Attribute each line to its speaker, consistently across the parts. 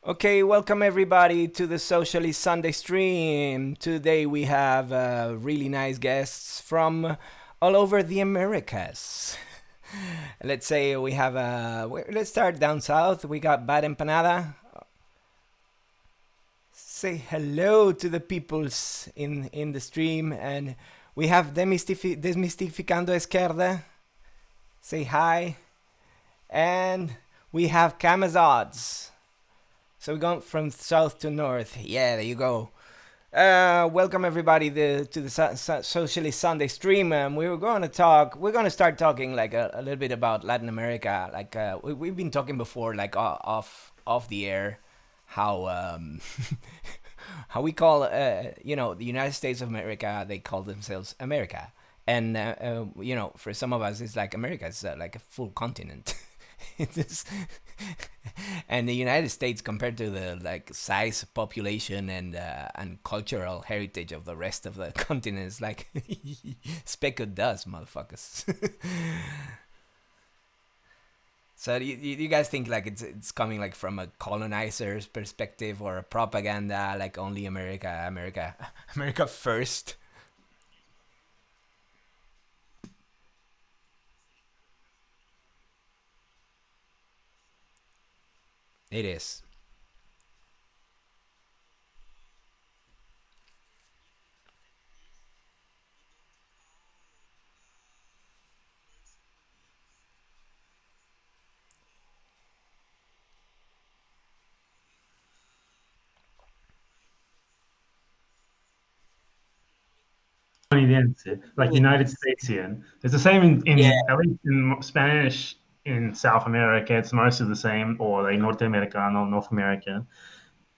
Speaker 1: Okay, welcome everybody to the Socialist Sunday stream. Today we have really nice guests from all over the Americas. Let's say we have let's start down south. We got Bad Empanada. Say hello to the peoples in the stream, and we have Desmistificando Esquerda. Say hi, and we have Camazotz. So we're going from south to north. Yeah, there you go. Welcome everybody to the Socialist Sunday stream. We're going to talk. We're going to start talking like a little bit about Latin America. Like we've been talking before, like off the air, how how we call the United States of America. They call themselves America, and for some of us, it's like America is like a full continent. It's just, and the United States compared to the like size, population, and cultural heritage of the rest of the continent is like speck of dust, motherfuckers. So you guys think like it's coming like from a colonizer's perspective or a propaganda, like only America, America first? It is.
Speaker 2: Estadounidense, like United Statesian. It's the same
Speaker 3: Yeah,
Speaker 2: in at least in Spanish in South America. It's mostly the same, or like Norteamericano, North American.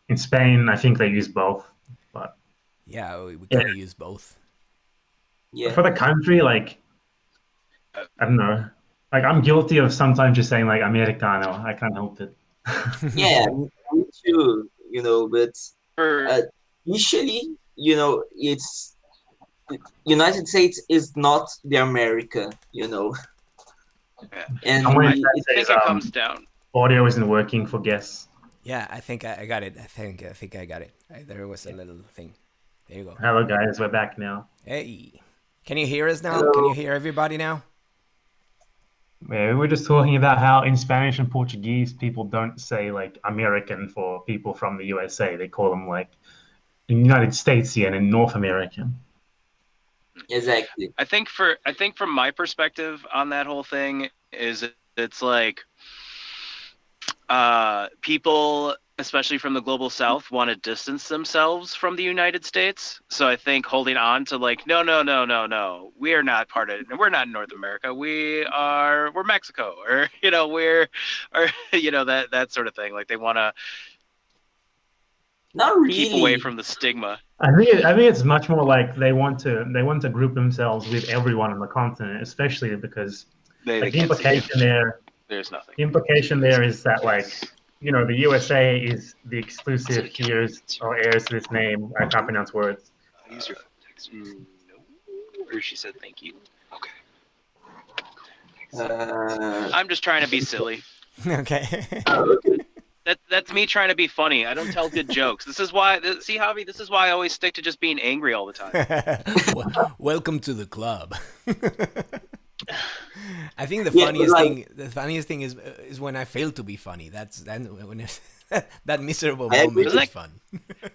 Speaker 2: In Spain, I think they use both. But
Speaker 1: Yeah, we
Speaker 2: yeah,
Speaker 1: kind of use both.
Speaker 3: yeah,
Speaker 2: for the country, like I don't know, like I'm guilty of sometimes just saying like Americano. I can't help it.
Speaker 3: yeah, me too, but
Speaker 4: For
Speaker 3: uh, initially, it's United States is not the America.
Speaker 4: yeah,
Speaker 3: And
Speaker 2: Someone in
Speaker 4: I
Speaker 2: chat
Speaker 3: it,
Speaker 4: think
Speaker 2: says
Speaker 4: it comes down.
Speaker 2: audio isn't working for guests.
Speaker 1: Yeah, I think I got it. I think I got it. There was a little thing. There you go.
Speaker 2: Hello guys, we're back now.
Speaker 1: Hey, can you hear us now? Can you
Speaker 3: hello,
Speaker 1: hear everybody now?
Speaker 2: Yeah, we were just talking about how in Spanish and Portuguese people don't say like American for people from the USA. They call them like United Statesian and North American.
Speaker 3: exactly.
Speaker 4: I think from my perspective on that whole thing is it's like people, especially from the global south, want to distance themselves from the United States. So I think holding on to like no, we are not we're not North America, we're Mexico, or we're or that sort of thing. Like they want to
Speaker 3: Not
Speaker 4: keep away
Speaker 3: really.
Speaker 4: from the stigma.
Speaker 2: I think it's much more like they want to group themselves with everyone on the continent, especially because
Speaker 4: They
Speaker 2: like
Speaker 4: can't see it. There's nothing.
Speaker 2: the implication there is that like the USA is the exclusive here's or heirs to this name. I can't pronounce words.
Speaker 4: Use your text. No. Or she said thank you. Okay.
Speaker 3: Uh,
Speaker 4: I'm just trying to be silly.
Speaker 1: Okay.
Speaker 3: okay.
Speaker 4: That's me trying to be funny. I don't tell good jokes. This is why. See, Javi. This is why I always stick to just being angry all the time.
Speaker 1: Welcome to the club. I think the
Speaker 3: Yeah, but
Speaker 1: funniest
Speaker 3: like,
Speaker 1: thing, is when I fail to be funny. That's when that miserable
Speaker 3: I agree.
Speaker 1: moment
Speaker 4: Doesn't
Speaker 1: is
Speaker 4: that
Speaker 1: fun.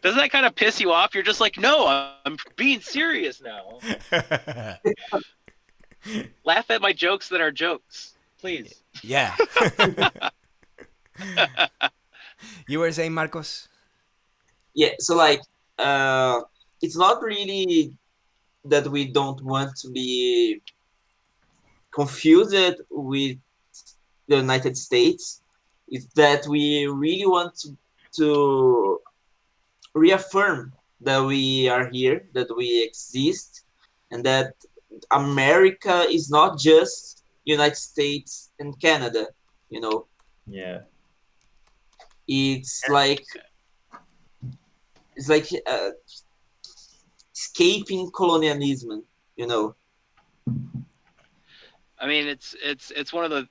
Speaker 4: doesn't that kind of piss you off? You're just like, no, I'm being serious now. Laugh at my jokes that are jokes, please.
Speaker 1: Yeah. You were saying, Marcos?
Speaker 3: Yeah, so like, uh, it's not really that we don't want to be confused with the United States. It's that we really want to reaffirm that we are here, that we exist, and that America is not just United States and Canada. You know,
Speaker 2: Yeah.
Speaker 3: it's like it's like escaping colonialism. You know,
Speaker 4: I mean, it's one of the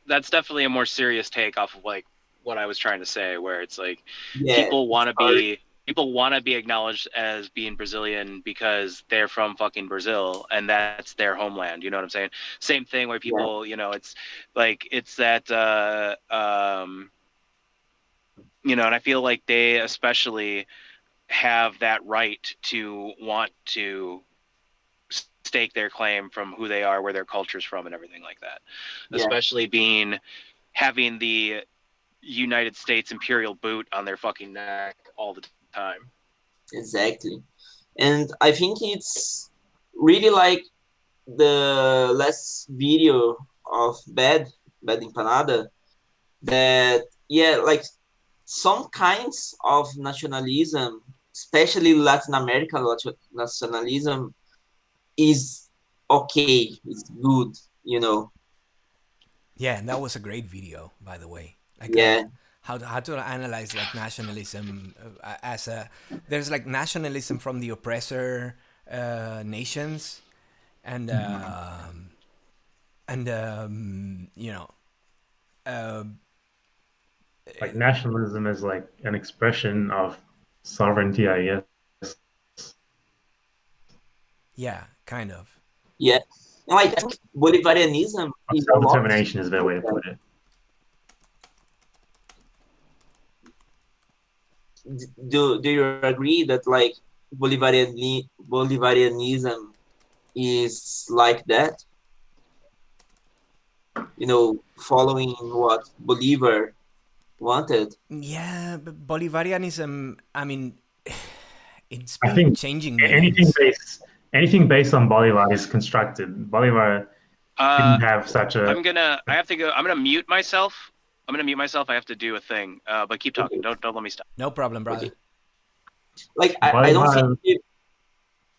Speaker 4: that's definitely a more serious take off of like what I was trying to say, where it's like
Speaker 3: Yeah,
Speaker 4: people want to
Speaker 3: sorry.
Speaker 4: be acknowledged as being Brazilian because they're from fucking Brazil and that's their homeland. You know what I'm saying? Same thing where people, you know, it's like it's that you know, and I feel like they especially have that right to want to stake their claim from who they are, where their culture's from, and everything like that.
Speaker 3: Yeah.
Speaker 4: Especially having the United States imperial boot on their fucking neck all the time.
Speaker 3: Exactly. And I think it's really like the last video of Bad Empanada, that like some kinds of nationalism, especially Latin American nationalism, is okay, it's good, you know.
Speaker 1: Yeah, and that was a great video, by the way. Like
Speaker 3: Yeah.
Speaker 1: how to analyze like nationalism as a there's like nationalism from the oppressor nations, and you know, uh,
Speaker 2: Like nationalism is like an expression of sovereignty, I guess.
Speaker 1: yeah, kind of.
Speaker 3: Yeah. And like I think Bolivarianism is a lot
Speaker 2: Self-determination is their way to
Speaker 3: like
Speaker 2: put it.
Speaker 3: do you agree that like Bolivarianism is like that? You know, following what Bolivar wanted.
Speaker 1: Yeah, but Bolivarianism, I mean, it's
Speaker 2: I
Speaker 1: been
Speaker 2: think
Speaker 1: changing
Speaker 2: anything
Speaker 1: meanings.
Speaker 2: based on Bolivar is constructed. Bolivar
Speaker 4: Uh,
Speaker 2: didn't have such a
Speaker 4: I have to go. I'm gonna mute myself. I have to do a thing. But keep talking.
Speaker 3: Okay.
Speaker 4: Don't let me stop.
Speaker 1: No problem, brother.
Speaker 3: Okay. Like I don't think
Speaker 2: Bolivar.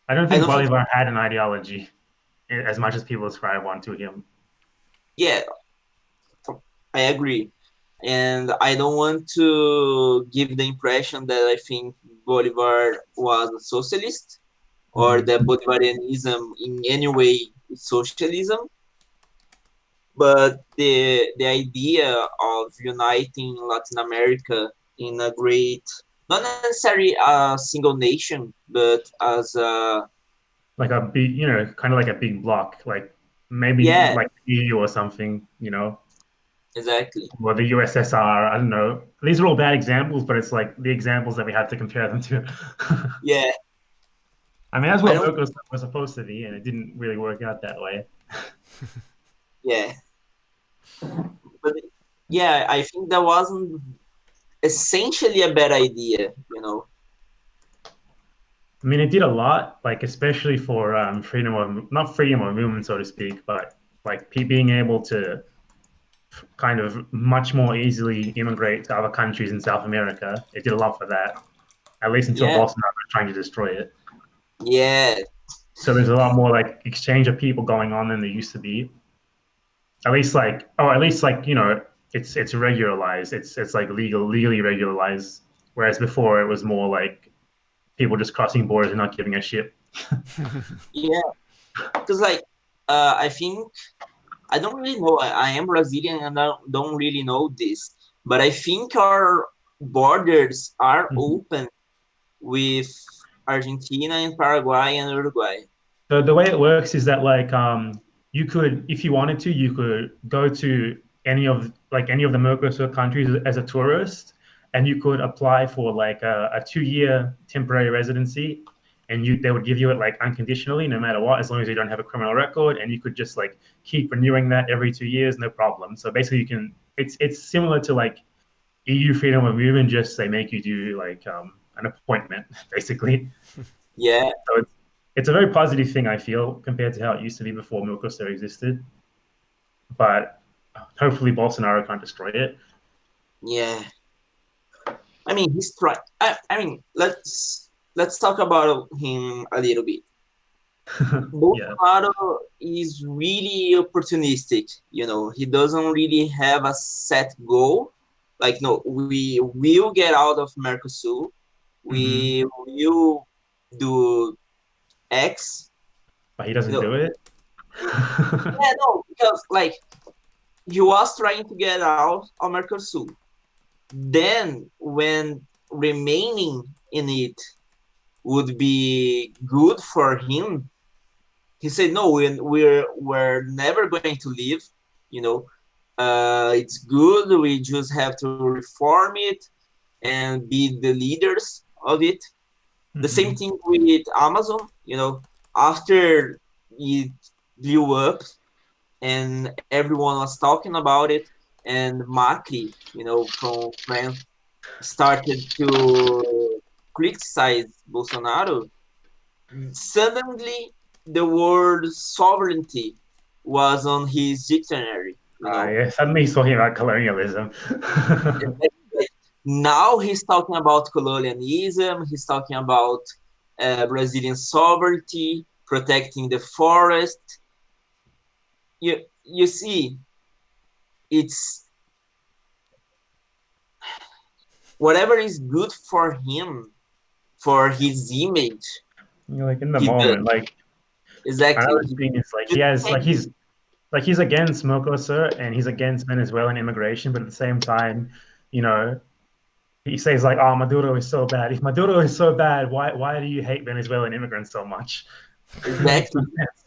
Speaker 2: I don't
Speaker 3: I
Speaker 2: think
Speaker 3: don't think
Speaker 2: Bolivar had an ideology as much as people ascribe one to him.
Speaker 3: yeah, I agree. And I don't want to give the impression that I think Bolivar was a socialist or that Bolivarianism in any way is socialism. But the idea of uniting Latin America in a great, not necessarily a single nation, but as a
Speaker 2: Like a big, kind of like a big block, like maybe
Speaker 3: yeah,
Speaker 2: like EU or something,
Speaker 3: exactly,
Speaker 2: or the USSR. I don't know. These are all bad examples, but it's like the examples that we have to compare them to.
Speaker 3: yeah.
Speaker 2: I mean, that's
Speaker 3: I
Speaker 2: what
Speaker 3: don't,
Speaker 2: Mercosur was supposed to be, and it didn't really work out that way.
Speaker 3: yeah, but yeah, I think that wasn't essentially a bad idea, you know.
Speaker 2: I mean, it did a lot, like especially for freedom of not freedom of movement, so to speak, but like being able to kind of much more easily immigrate to other countries in South America. It did a lot for that, at least until
Speaker 3: Yeah,
Speaker 2: Bolsonaro was trying to destroy it.
Speaker 3: yeah,
Speaker 2: So there's a lot more like exchange of people going on than there used to be. At least like it's regularized. It's like legally regularized. Whereas before it was more like people just crossing borders and not giving a shit.
Speaker 3: yeah. Because like I think I don't really know. I am Brazilian and I don't really know this, but I think our borders are
Speaker 2: Mhm.
Speaker 3: open with Argentina and Paraguay and Uruguay.
Speaker 2: So the way it works is that like you could, if you wanted to, you could go to any of the Mercosur countries as a tourist, and you could apply for like a 2-year temporary residency, and they would give you it like unconditionally, no matter what, as long as you don't have a criminal record, and you could just like keep renewing that every 2 years, no problem. So basically, you can. It's similar to like EU freedom of movement, just they make you do like an appointment, basically.
Speaker 3: Yeah,
Speaker 2: So it's a very positive thing, I feel, compared to how it used to be before Mercosur existed. But hopefully Bolsonaro can't destroy it.
Speaker 3: yeah. I mean, he's trying. I mean, let's talk about him a little bit.
Speaker 2: Yeah.
Speaker 3: Bolsonaro is really opportunistic. You know, he doesn't really have a set goal. Like, no, we will get out of Mercosur.
Speaker 2: Hmm.
Speaker 3: We will do X.
Speaker 2: But he
Speaker 3: You
Speaker 2: doesn't
Speaker 3: know,
Speaker 2: do it.
Speaker 3: yeah, no, because like he was trying to get out of Mercosur, then when remaining in it would be good for him, he said, no, we're never going to leave, you know. It's good, we just have to reform it and be the leaders of it. The same thing with Amazon, you know, after it blew up and everyone was talking about it, and Macri, you know, from France, started to criticize Bolsonaro, suddenly the word sovereignty was on his dictionary, you know.
Speaker 2: Yeah, suddenly he's talking about colonialism.
Speaker 3: Now he's talking about colonialism, he's talking about Brazilian sovereignty, protecting the forest. You see, it's whatever is good for him, for his image,
Speaker 2: Like in the
Speaker 3: he does.
Speaker 2: moment, like
Speaker 3: Exactly.
Speaker 2: another
Speaker 3: He
Speaker 2: thing is like he
Speaker 3: just
Speaker 2: has
Speaker 3: can't.
Speaker 2: like he's against Mercosur and he's against Venezuelan immigration, but at the same time, you know, he says like, "Oh, Maduro is so bad. If Maduro is so bad, why do you hate Venezuelan immigrants so much?" It makes no
Speaker 3: Exactly.
Speaker 2: sense.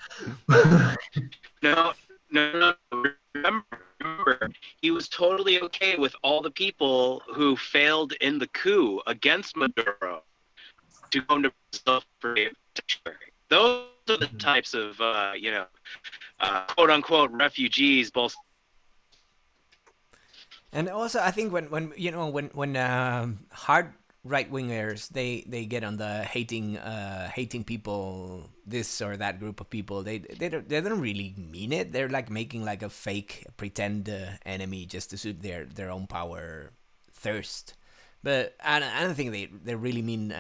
Speaker 4: No, no, no. Remember, he was totally okay with all the people who failed in the coup against Maduro to go to Brazil for sanctuary. Those are the types of, quote unquote refugees. Both.
Speaker 1: And also, I think when you know when hard right wingers they get on the hating people, this or that group of people, they don't really mean it. They're like making like a fake pretend enemy just to suit their own power thirst. But I don't think they really mean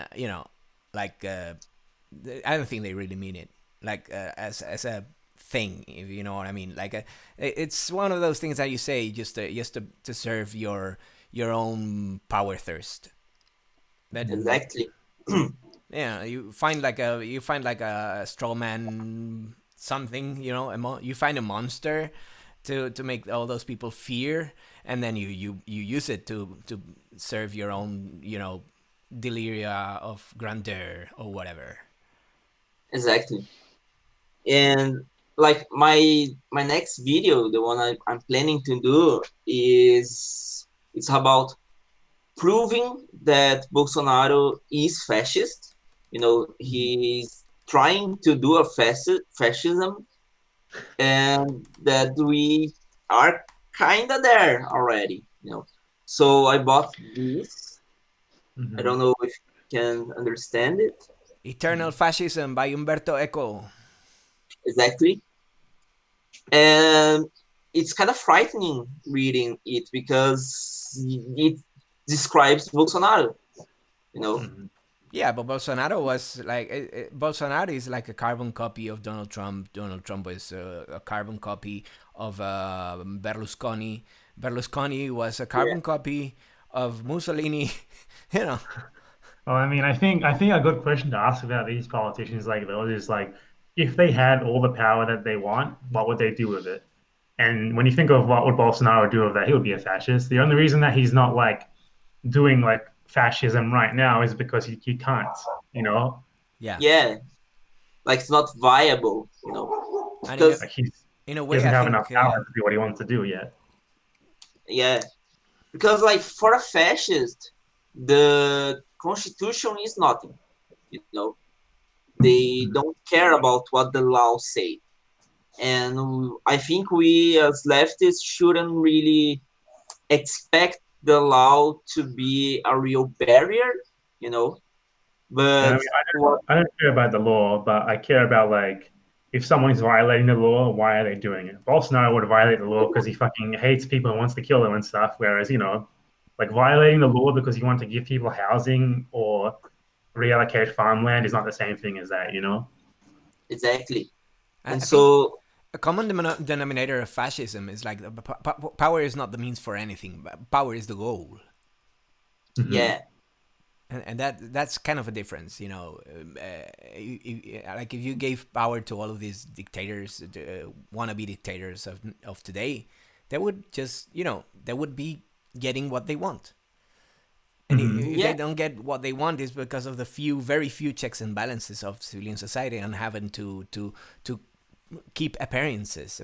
Speaker 1: like I don't think they really mean it like as a thing, if you know what I mean. Like it's one of those things that you say just to serve your own power thirst. But
Speaker 3: Exactly.
Speaker 1: yeah, you find like a straw man something, you find a monster to make all those people fear, and then you use it to serve your own deliria of grandeur or whatever.
Speaker 3: Exactly. And like my next video, the one I'm planning to do, is it's about proving that Bolsonaro is fascist. You know, he's trying to do a fascism, and that we are kind of there already. You know, so I bought this. I don't know if you can understand it
Speaker 1: Eternal Fascism by Umberto Eco.
Speaker 3: exactly, and it's kind of frightening reading it because it describes Bolsonaro. You know,
Speaker 1: Yeah, but Bolsonaro was like Bolsonaro is like a carbon copy of Donald Trump. Donald Trump was a carbon copy of Berlusconi. Berlusconi was a
Speaker 3: yeah,
Speaker 1: carbon copy of Mussolini. you know.
Speaker 2: Well, I think a good question to ask about these politicians like those is like, if they had all the power that they want, what would they do with it? And when you think of what would Bolsonaro do with that, he would be a fascist. The only reason that he's not like doing like fascism right now is because he can't, you know,
Speaker 1: Yeah,
Speaker 3: yeah, like it's not viable. You know,
Speaker 1: and
Speaker 3: because
Speaker 2: like he's
Speaker 1: in a
Speaker 2: he
Speaker 1: way,
Speaker 2: doesn't
Speaker 1: I
Speaker 2: have enough
Speaker 1: think
Speaker 2: power to do what he wants to do yet.
Speaker 3: yeah, because like for a fascist, the constitution is nothing. You know, they don't care about what the laws say, and I think we as leftists shouldn't really expect the law to be a real barrier. You know,
Speaker 2: And I
Speaker 3: but
Speaker 2: mean,
Speaker 3: what
Speaker 2: I don't care about the law, but I care about like if someone's violating the law, why are they doing it? Bolsonaro would violate the law because he fucking hates people and wants to kill them and stuff. Whereas, like violating the law because you want to give people housing or reallocate farmland is not the same thing as that.
Speaker 3: exactly?
Speaker 1: I
Speaker 3: And
Speaker 1: think
Speaker 3: so
Speaker 1: a common denominator of fascism is like power is not the means for anything, but power is the goal.
Speaker 2: Hmm.
Speaker 3: yeah,
Speaker 1: And that's kind of a difference, like if you gave power to all of these dictators, wannabe dictators of today, they would just they would be getting what they want. And
Speaker 2: Mhm.
Speaker 1: if they don't get what they want, is because of the very few checks and balances of civilian society and having to keep appearances,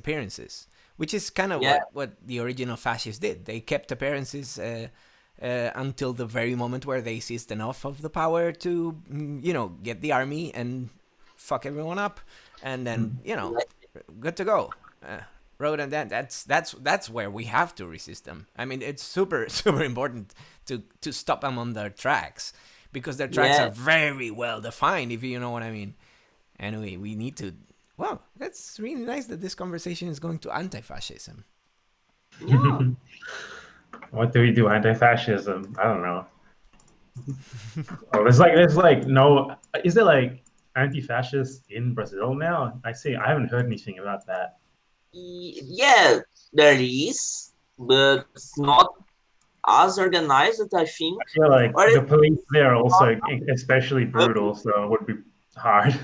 Speaker 1: which is kind of
Speaker 3: Yeah,
Speaker 1: what the original fascists did. They kept appearances until the very moment where they seized enough of the power to, get the army and fuck everyone up, and then good to go. Road and then that's where we have to resist them. I mean, it's super super important to stop them on their tracks, because their tracks are
Speaker 3: yeah,
Speaker 1: very well defined, if you know what I mean. Anyway, we need to. Well, that's really nice that this conversation is going to anti-fascism.
Speaker 3: yeah.
Speaker 2: What do we do? Anti-fascism? I don't know. Oh, there's like no. Is there like anti-fascist in Brazil now? I haven't heard anything about that.
Speaker 3: Yeah, there is, but it's not as organized, I think.
Speaker 2: I feel like
Speaker 3: Or
Speaker 2: the
Speaker 3: it's
Speaker 2: police there are
Speaker 3: not
Speaker 2: also especially
Speaker 3: public.
Speaker 2: brutal, so it would be hard.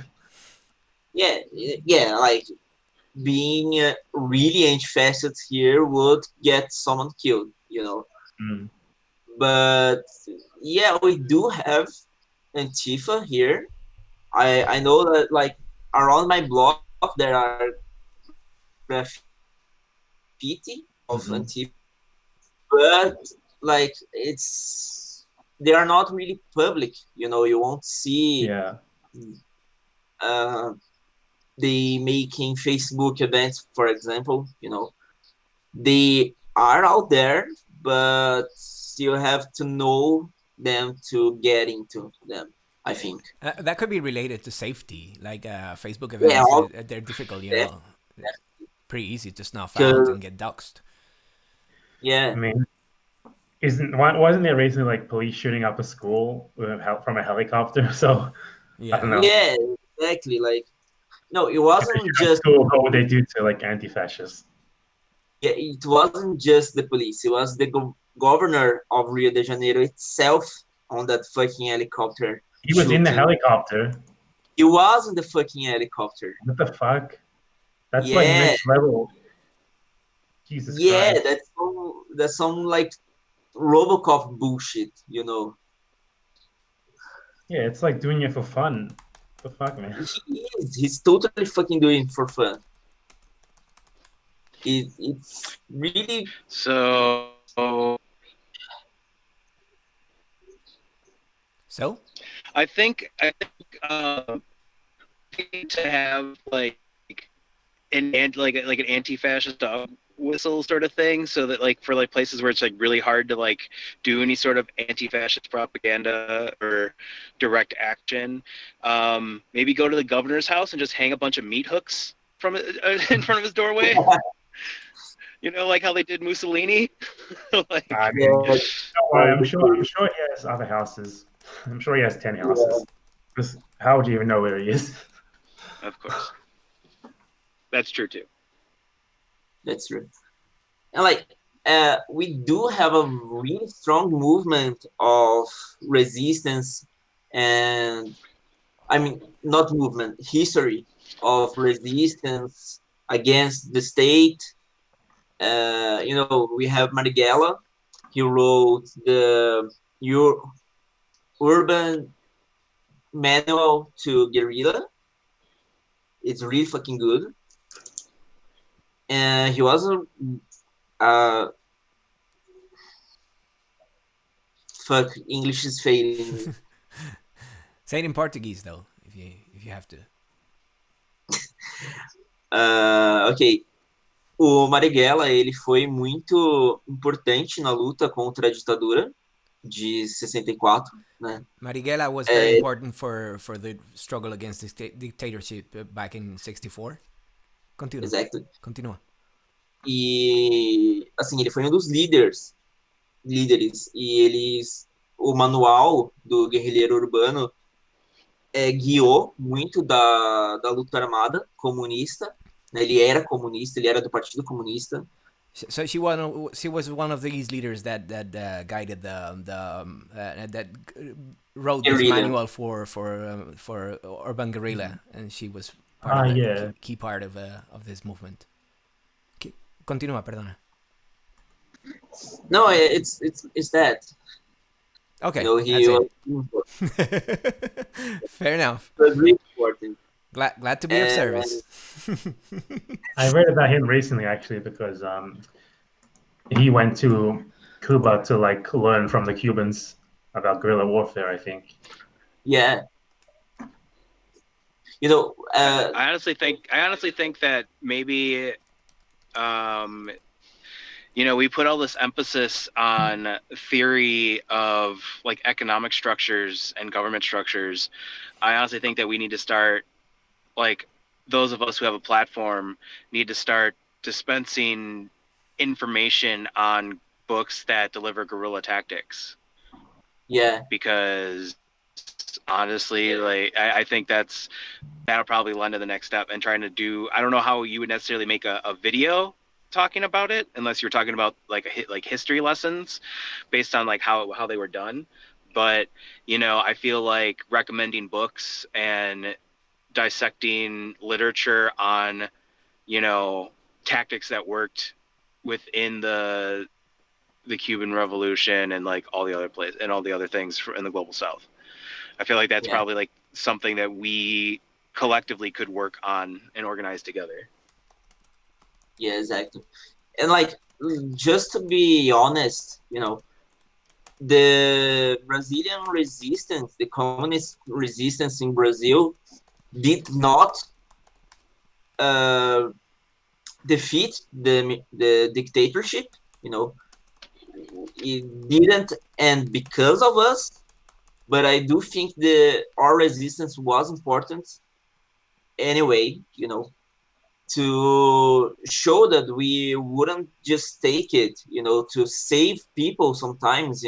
Speaker 3: Yeah, yeah, like being really anti-fascist here would get someone killed,
Speaker 2: Mm.
Speaker 3: But yeah, we do have Antifa here. I know that like around my block there are graffiti of
Speaker 2: Mhm.
Speaker 3: Antifa, but like they are not really public. You won't see
Speaker 2: Yeah.
Speaker 3: uh, they making Facebook events, for example. They are out there, but you have to know them to get into them, I think.
Speaker 1: That could be related to safety, like Facebook
Speaker 3: Yeah,
Speaker 1: events.
Speaker 3: all
Speaker 1: They're difficult,
Speaker 3: that,
Speaker 1: pretty easy to snuff out
Speaker 3: because
Speaker 1: and get doxxed.
Speaker 2: I
Speaker 3: yeah,
Speaker 2: mean, wasn't there recently like police shooting up a school from a helicopter? So I don't
Speaker 1: Yeah.
Speaker 2: know.
Speaker 3: yeah, exactly. Like no, it
Speaker 2: If they
Speaker 3: wasn't
Speaker 2: shoot up
Speaker 3: just
Speaker 2: schools, what would they do to like anti-fascists?
Speaker 3: yeah, it wasn't just the police. It was the governor of Rio de Janeiro itself on that fucking helicopter
Speaker 2: He was in the
Speaker 3: shooting.
Speaker 2: helicopter.
Speaker 3: He was in the fucking helicopter.
Speaker 2: What the fuck? That's like
Speaker 3: Yeah,
Speaker 2: next level. Jesus
Speaker 3: yeah,
Speaker 2: Christ.
Speaker 3: that's some like RoboCop bullshit.
Speaker 2: Yeah, it's like doing it for fun. What the fuck, man?
Speaker 3: He's totally fucking doing it for fun. It's really
Speaker 4: So
Speaker 1: So
Speaker 4: I think to have like an anti-fascist dog whistle sort of thing, so that like for like places where it's like really hard to like do any sort of anti-fascist propaganda or direct action, maybe go to the governor's house and just hang a bunch of meat hooks from in front of his doorway. Like how they did Mussolini. Like,
Speaker 2: I mean,
Speaker 3: yeah,
Speaker 2: don't worry. I'm sure he has other houses. I'm sure he has 10
Speaker 3: yeah,
Speaker 2: houses. Just how would you even know where he is?
Speaker 4: of course, that's true too.
Speaker 3: that's true. And like we do have a really strong movement of resistance, and I mean not movement, history of resistance against the state. We have Marighella. He wrote the urban manual to guerrilla. It's really fucking good. And he was uh fuck, English is failing me.
Speaker 1: say it in Portuguese though, if you have to.
Speaker 3: Ok. O Marighella, ele foi muito importante na luta contra a ditadura de 64, né?
Speaker 1: Marighella was very important for the struggle against this dictatorship back in '64. Continua.
Speaker 3: Exactly.
Speaker 1: Continua.
Speaker 3: E, assim, ele foi um dos líderes. E o manual do guerrilheiro urbano guiou muito da luta armada comunista. Né? Ele era comunista, ele era do Partido Comunista.
Speaker 1: So she was one of these leaders that guided that wrote this
Speaker 3: Guerrilla.
Speaker 1: manual for urban guerrilla, and she was part of
Speaker 2: Yeah.
Speaker 1: key part of this movement. Continua, perdona.
Speaker 3: No, it's that.
Speaker 1: Okay,
Speaker 3: He
Speaker 1: that's
Speaker 3: was
Speaker 1: it. Fair enough.
Speaker 3: really important.
Speaker 1: Glad to be of
Speaker 3: And
Speaker 1: service.
Speaker 2: I read about him recently actually because he went to Cuba to like learn from the Cubans about guerrilla warfare, I think.
Speaker 3: yeah,
Speaker 4: I honestly think that maybe um, we put all this emphasis on theory of like economic structures and government structures. I honestly think that we need to start, like, those of us who have a platform need to start dispensing information on books that deliver guerrilla tactics,
Speaker 3: yeah,
Speaker 4: because honestly, like, I think that'll probably lend to the next step, and trying to do, I don't know how you would necessarily make a video talking about it unless you're talking about like like history lessons based on like how they were done. But I feel like recommending books and dissecting literature on tactics that worked within the Cuban Revolution and like all the other places and all the other things in the global South. I feel like that's
Speaker 3: yeah,
Speaker 4: probably like something that we collectively could work on and organize together.
Speaker 3: yeah, exactly. And like, just to be honest, the Brazilian resistance, the communist resistance in Brazil, did not uh, defeat the dictatorship. You know, it didn't end because of us, but I do think our resistance was important anyway. To show that we wouldn't just take it. To save people sometimes.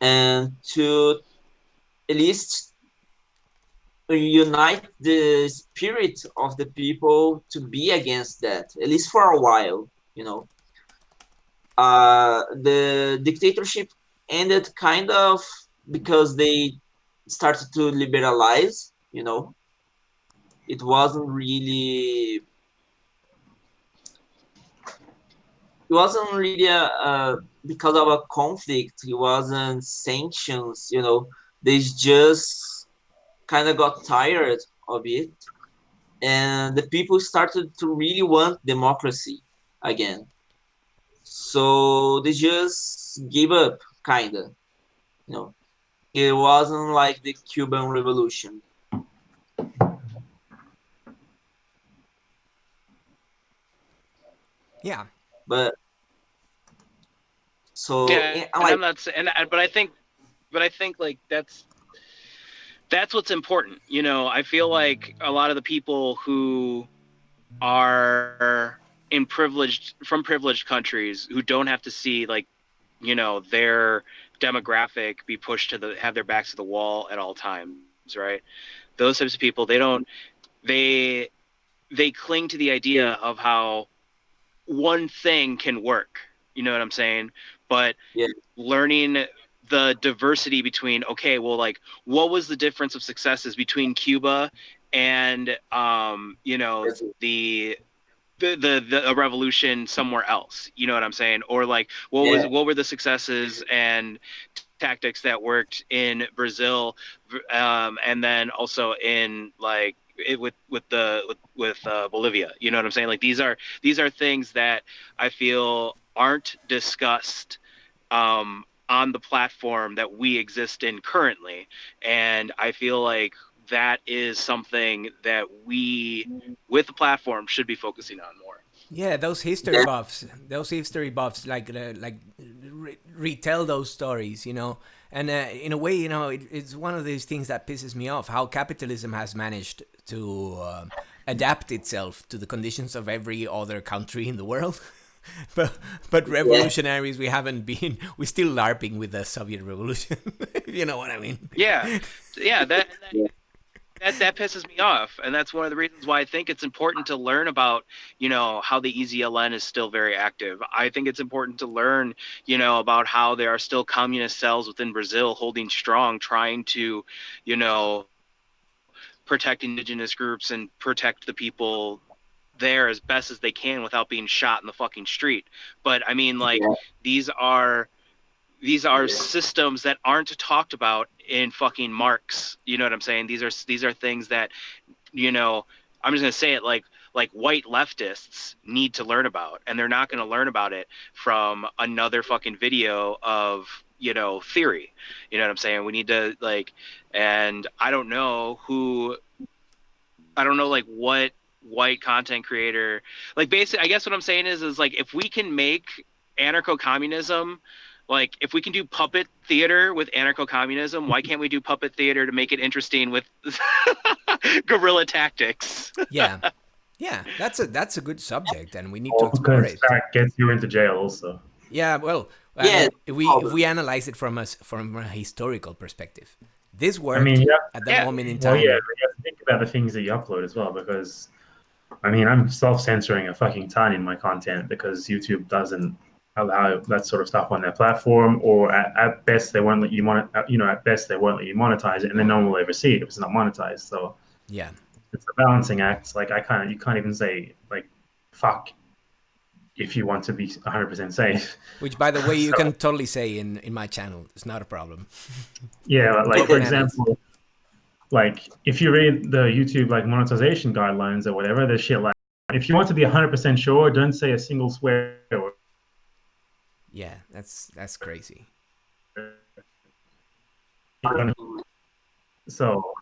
Speaker 3: And to at least unite the spirit of the people to be against that, at least for a while. The dictatorship ended kind of because they started to liberalize. It wasn't really because of a conflict. It wasn't sanctions. They just kind of got tired of it, and the people started to really want democracy again. So they just gave up, kind of. You know, it wasn't like the Cuban Revolution,
Speaker 1: Yeah.
Speaker 3: but so
Speaker 4: Yeah,
Speaker 3: I'm
Speaker 4: and
Speaker 3: like,
Speaker 4: I'm not saying, but I think like that's what's important. I feel like a lot of the people who are from privileged countries who don't have to see like their demographic be pushed to have their backs to the wall at all times, right? Those types of people, they they cling to the idea of how one thing can work. You know what I'm saying? But
Speaker 3: yeah,
Speaker 4: learning the diversity between, okay, well, like, what was the difference of successes between Cuba and the a revolution somewhere else? You know what I'm saying? Or like,
Speaker 3: yeah,
Speaker 4: what were the successes and tactics that worked in Brazil, and then also in like with Bolivia. You know what I'm saying? Like, these are things that I feel aren't discussed on the platform that we exist in currently, and I feel like that is something that we, with the platform, should be focusing on more.
Speaker 1: Yeah,
Speaker 3: yeah,
Speaker 1: those history buffs, retell those stories, and in a way, it's one of these things that pisses me off. How capitalism has managed to adapt itself to the conditions of every other country in the world. but
Speaker 3: yeah,
Speaker 1: revolutionaries, we haven't been. We're still larping with the Soviet Revolution. You know what I mean?
Speaker 4: Yeah, yeah,
Speaker 3: yeah,
Speaker 4: that pisses me off, and that's one of the reasons why I think it's important to learn about how the EZLN is still very active. I think it's important to learn about how there are still communist cells within Brazil holding strong, trying to protect indigenous groups and protect the people there as best as they can without being shot in the fucking street. But I mean, like,
Speaker 3: yeah,
Speaker 4: these are these are systems that aren't talked about in fucking Marx. You know what I'm saying? These are things that, you know, I'm just gonna say it like white leftists need to learn about, and they're not gonna learn about it from another fucking video of, you know, theory. You know what I'm saying? We need to like, and I don't know like what white content creator, like, basically, I guess what I'm saying is like, if we can make anarcho-communism, like, if we can do puppet theater with anarcho-communism, why can't we do puppet theater to make it interesting with guerrilla tactics?
Speaker 1: Yeah, yeah, that's a good subject, and we need to
Speaker 2: Or
Speaker 1: explore
Speaker 2: because
Speaker 1: it.
Speaker 2: that gets you into jail also.
Speaker 1: Yeah, well, I
Speaker 3: Yeah,
Speaker 1: mean, if we analyze it from a historical perspective, this
Speaker 2: I
Speaker 1: worked
Speaker 2: mean, yeah,
Speaker 1: at the
Speaker 4: Yeah.
Speaker 1: moment in
Speaker 2: well,
Speaker 1: time.
Speaker 2: yeah, but you have to think about the things that you upload as well, because I mean, I'm self-censoring a fucking ton in my content because YouTube doesn't allow that sort of stuff on their platform, or at best they won't let you at best they won't let you monetize it, and then no one will ever see it if it's not monetized. So
Speaker 1: Yeah,
Speaker 2: it's a balancing act. Like you can't even say like fuck if you want to be 100% safe.
Speaker 1: which, by the way, you
Speaker 2: So
Speaker 1: can totally say in my channel. It's not a problem.
Speaker 2: yeah,
Speaker 1: Go
Speaker 2: like for
Speaker 1: bananas.
Speaker 2: example, like if you read the YouTube like monetization guidelines or whatever, there's shit like if you want to be 100% sure, don't say a single swear word.
Speaker 1: Yeah, that's crazy.
Speaker 2: So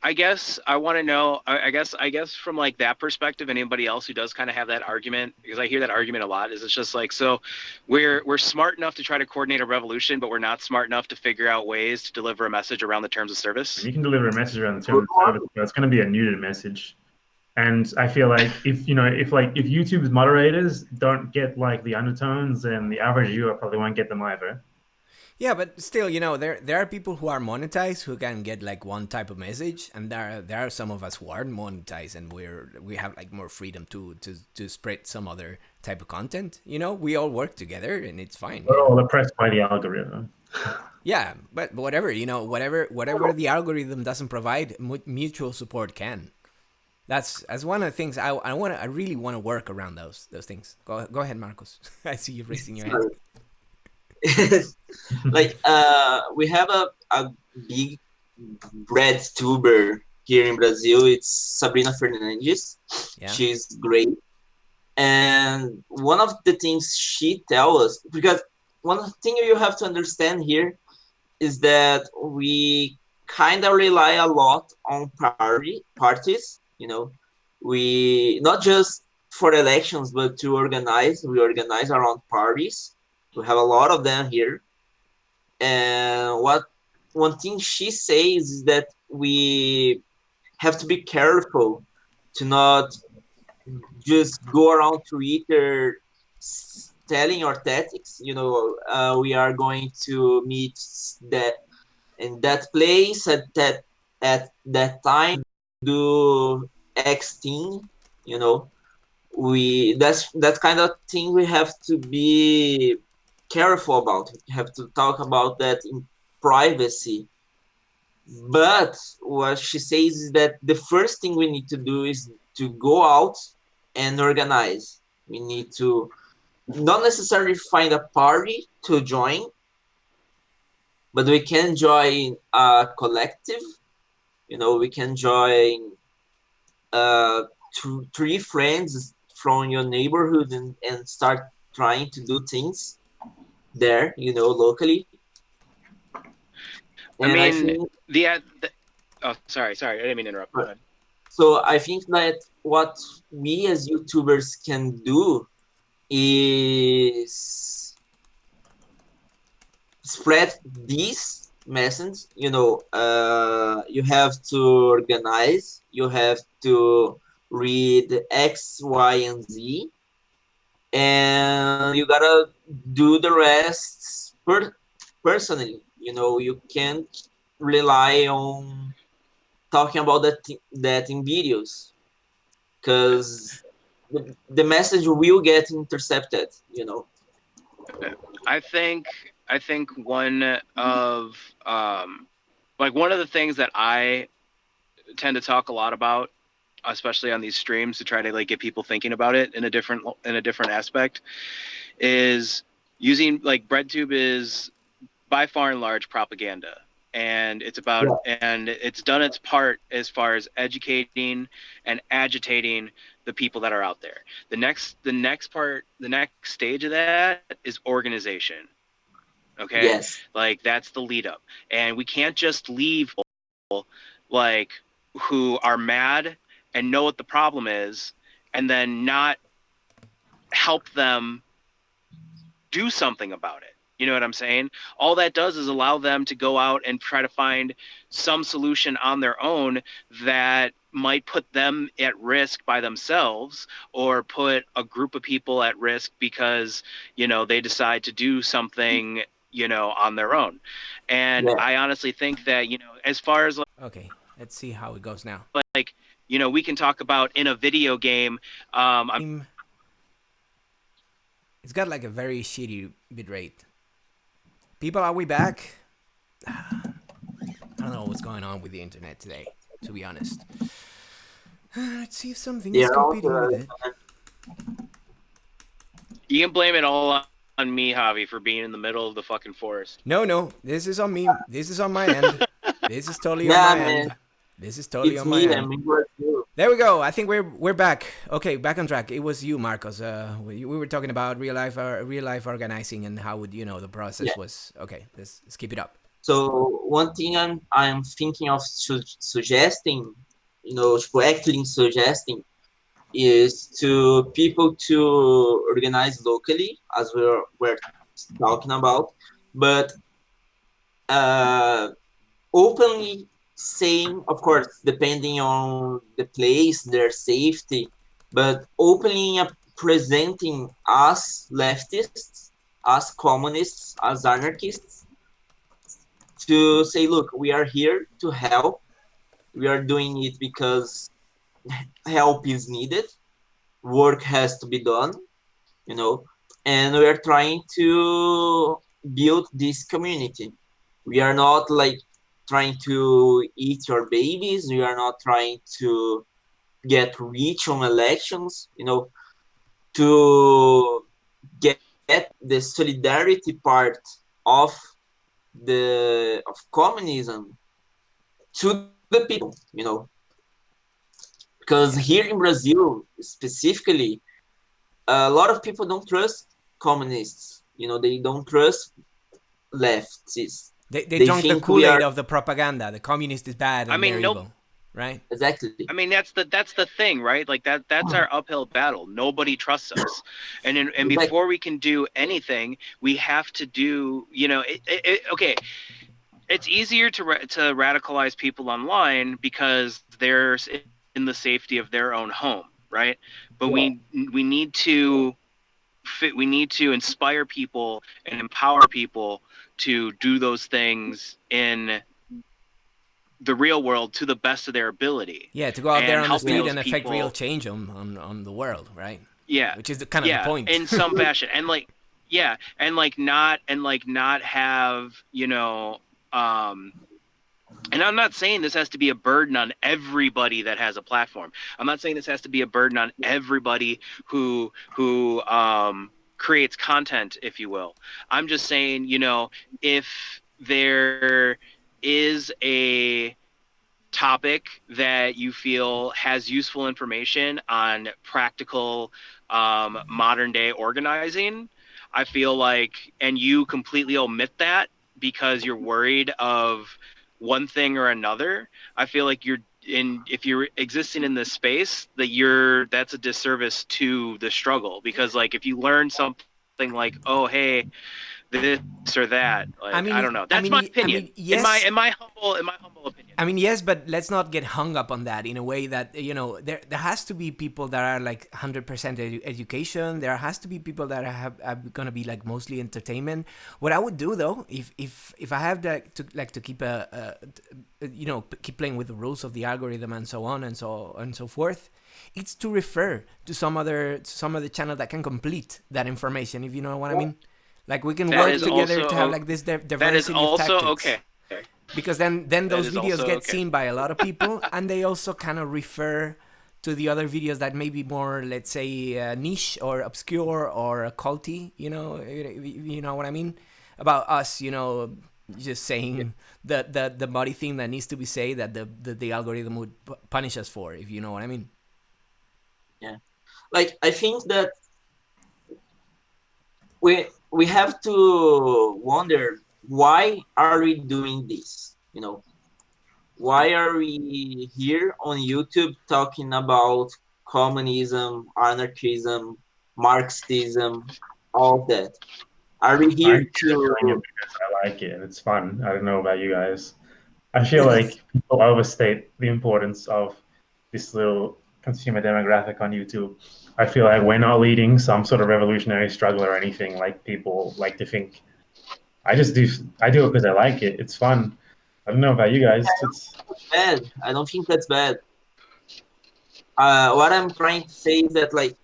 Speaker 4: I guess I want to know. I guess from like that perspective, anybody else who does kind of have that argument, because I hear that argument a lot, is it's just like, so we're smart enough to try to coordinate a revolution, but we're not smart enough to figure out ways to deliver a message around the terms of service.
Speaker 2: you can deliver a message around the term of service, but it's going to be a neutered message. And I feel like if YouTube's moderators don't get like the undertones, then the average viewer probably won't get them either.
Speaker 1: Yeah, but still, there are people who are monetized who can get like one type of message, and there are some of us who aren't monetized, and we have like more freedom to spread some other type of content. We all work together, and it's fine.
Speaker 2: We're all oppressed by the algorithm.
Speaker 1: Yeah, but whatever, whatever the algorithm doesn't provide, mutual support can. That's one of the things I really want to work around those things. Go ahead, Marcos. I see you raising your hand.
Speaker 3: Like we have a big bread tuber here in Brazil. It's Sabrina Fernandes.
Speaker 1: Yeah.
Speaker 3: She's great. And one of the things she tells us, because one thing you have to understand here is that we kind of rely a lot on parties. We not just for elections, but to organize. We organize around parties. We have a lot of them here. And one thing she says is that we have to be careful to not just go around Twitter telling our tactics. We are going to meet that in that place at that time, do X thing. That's that kind of thing we have to be careful about. We have to talk about that in privacy. But what she says is that the first thing we need to do is to go out and organize. We need to not necessarily find a party to join, but we can join a collective. We can join three friends from your neighborhood and start trying to do things there, locally.
Speaker 4: I
Speaker 3: And
Speaker 4: mean, oh, sorry, I didn't mean to interrupt. Go ahead.
Speaker 3: So I think that what we as YouTubers can do is spread this message. You have to organize. You have to read X, Y, and Z, and you gotta do the rest personally. You can't rely on talking about that in videos, because the message will get intercepted.
Speaker 4: I think one of one of the things that I tend to talk a lot about, especially on these streams, to try to like get people thinking about it in a different aspect, is using like BreadTube is by far and large propaganda, and it's about and it's done its part as far as educating and agitating the people that are out there. The next stage of that is organization. Okay,
Speaker 3: Yes.
Speaker 4: like that's the lead up, and we can't just leave people like who are mad and know what the problem is and then not help them do something about it. You know what I'm saying? All that does is allow them to go out and try to find some solution on their own that might put them at risk by themselves, or put a group of people at risk because, you know, they decide to do something, you know, on their own. And I honestly think that, you know, as far as
Speaker 1: Okay, let's see how it goes now.
Speaker 4: like, you know, we can talk about in a video game.
Speaker 1: It's got like a very shitty bitrate. People, are we back? I don't know what's going on with the internet today, to be honest. Let's see if something is competing with it.
Speaker 4: You can blame it all on me, Javi, for being in the middle of the fucking forest.
Speaker 1: No, this is on me. This is on my end. This is totally on my end. This is totally on my end. There we go. I think we're back. Okay, back on track. It was you, Marcos. We were talking about real life organizing and how would, you know, the process was. Okay, let's keep it up.
Speaker 3: So one thing I'm thinking of suggesting, you know, actually suggesting, is to people to organize locally, as we're talking about, but openly saying, of course, depending on the place, their safety, but openly presenting us leftists, us communists, as anarchists, to say, look, we are here to help. We are doing it because help is needed. Work has to be done, you know, and we are trying to build this community. We are not like trying to eat your babies. We are not trying to get rich on elections, you know, to get the solidarity part of communism to the people, you know. Because here in Brazil, specifically, a lot of people don't trust communists. You know, they don't trust leftists.
Speaker 1: They drunk the Kool-Aid of the propaganda. The communist is bad and they're evil, right?
Speaker 3: Exactly.
Speaker 4: I mean, that's the thing, right? Like that's our uphill battle. Nobody trusts us, and before we can do anything, we have to do, you know, okay. It's easier to radicalize people online because they're in the safety of their own home, right? But we need to inspire people and empower people to do those things in the real world to the best of their ability.
Speaker 1: Yeah, to go out there on the street and affect real change on the world, right?
Speaker 4: Yeah,
Speaker 1: which is kind of the point.
Speaker 4: In some fashion, and not have, you know. And I'm not saying this has to be a burden on everybody that has a platform. I'm not saying this has to be a burden on everybody who creates content, if you will. I'm just saying, you know, if there is a topic that you feel has useful information on practical modern day organizing, I feel like, and you completely omit that because you're worried of one thing or another, I feel like if you're existing in this space, that's a disservice to the struggle. Because like if you learn something like, oh hey, this or that, like, I don't know. That's my opinion. Yes. In my humble opinion.
Speaker 1: I mean, yes, but let's not get hung up on that in a way that, you know, there has to be people that are like 100% education. There has to be people that are gonna be like mostly entertainment. What I would do though, if I have to keep keep playing with the rules of the algorithm and so on and so forth, it's to refer to some other channel that can complete that information. If you know what I mean. Like we can work together to have like this diversity of tactics. That is also
Speaker 4: okay.
Speaker 1: Because then those videos get seen by a lot of people, and they also kind of refer to the other videos that may be more, let's say, niche or obscure or culty. You know what I mean? About us, just saying the muddy thing that needs to be said that the algorithm would punish us for, if you know what I mean.
Speaker 3: Yeah, like I think that we have to wonder, why are we doing this? Why are we here on YouTube talking about communism, anarchism, Marxism, all that? Are we
Speaker 2: I'm
Speaker 3: here
Speaker 2: just doing it
Speaker 3: to?
Speaker 2: because I like it and it's fun. I don't know about you guys. I feel like people overstate the importance of this little consumer demographic on YouTube. I feel like we're not leading some sort of revolutionary struggle or anything like people like to think. I just do. I do it because I like it. It's fun. I don't know about you guys. It's
Speaker 3: Bad. I don't think that's bad. What I'm trying to say is that, like,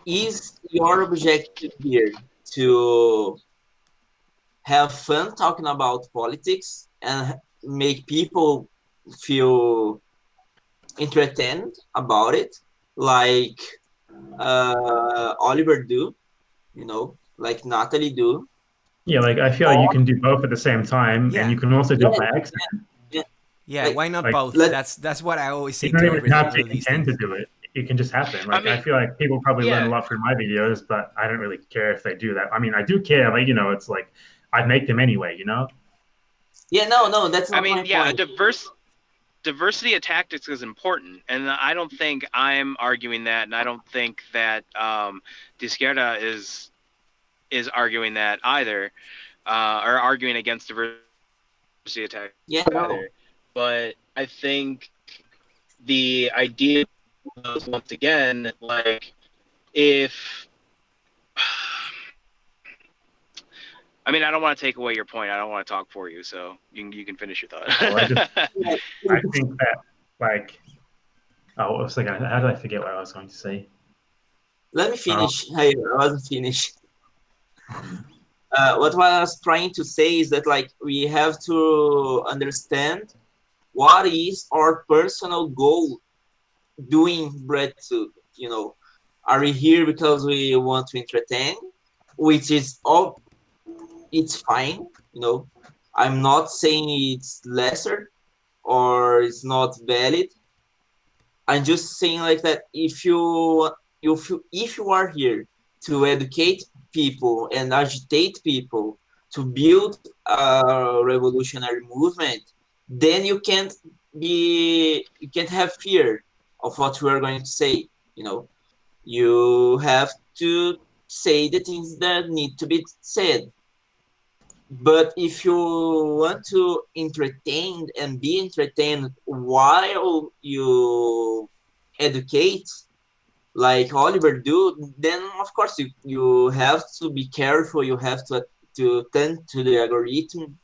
Speaker 3: is your objective here to have fun talking about politics and make people feel entertained about it, like Oliver do, like Natalie do?
Speaker 2: yeah. Like I feel like you
Speaker 3: Or
Speaker 2: can do both at the same time, and
Speaker 1: Yeah.
Speaker 2: you can also do
Speaker 3: yeah,
Speaker 2: it by accident.
Speaker 3: yeah,
Speaker 1: Yeah,
Speaker 3: like
Speaker 1: why not
Speaker 2: Like
Speaker 1: both?
Speaker 3: let
Speaker 1: That's what I always
Speaker 2: you
Speaker 1: say
Speaker 2: don't
Speaker 1: to
Speaker 2: even have
Speaker 1: every
Speaker 2: to
Speaker 1: of these
Speaker 2: intend
Speaker 1: things.
Speaker 2: to do it. It can just happen.
Speaker 4: I
Speaker 2: Like I
Speaker 4: mean,
Speaker 2: feel like people probably learn a
Speaker 4: yeah.
Speaker 2: lot from my videos, but I don't really care if they do that. I mean, I do care. Like it's like I'd make them anyway.
Speaker 3: yeah, no, that's
Speaker 4: I
Speaker 3: not
Speaker 4: mean,
Speaker 3: my
Speaker 4: yeah,
Speaker 3: point.
Speaker 4: diversity of tactics is important, and I don't think I'm arguing that, and I don't think that the Esquerda is arguing that either, or arguing against diversity of tactics
Speaker 3: Yeah, no.
Speaker 4: either. But I think the idea was, once again, like, if I mean, I don't want to take away your point. I don't want to talk for you, so you can finish your
Speaker 2: Well,
Speaker 4: thought.
Speaker 3: Yeah.
Speaker 2: I think that like oh, I was like, how did I forget what I was going to say?
Speaker 3: Let me
Speaker 2: Um,
Speaker 3: finish. I wasn't finished. What I was trying to say is that, like, we have to understand what is our personal goal doing breadtube. Are we here because we want to entertain, which is all? It's fine. I'm not saying it's lesser or it's not valid. I'm just saying, like, that if you are here to educate people and agitate people to build a revolutionary movement, then you can't have fear of what we are going to say. You have to say the things that need to be said. But if you want to entertain and be entertained while you educate, like Oliver do, then of course you have to be careful. You have to tend to the algorithm.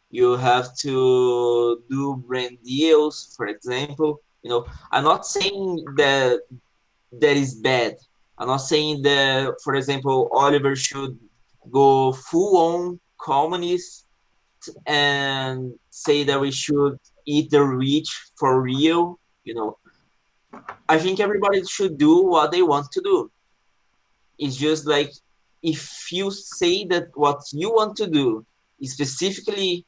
Speaker 3: You have to do brand deals, for example. I'm not saying that is bad. I'm not saying that, for example, Oliver should go full on communist and say that we should eat the rich for real. I think everybody should do what they want to do. It's just like, if you say that what you want to do is specifically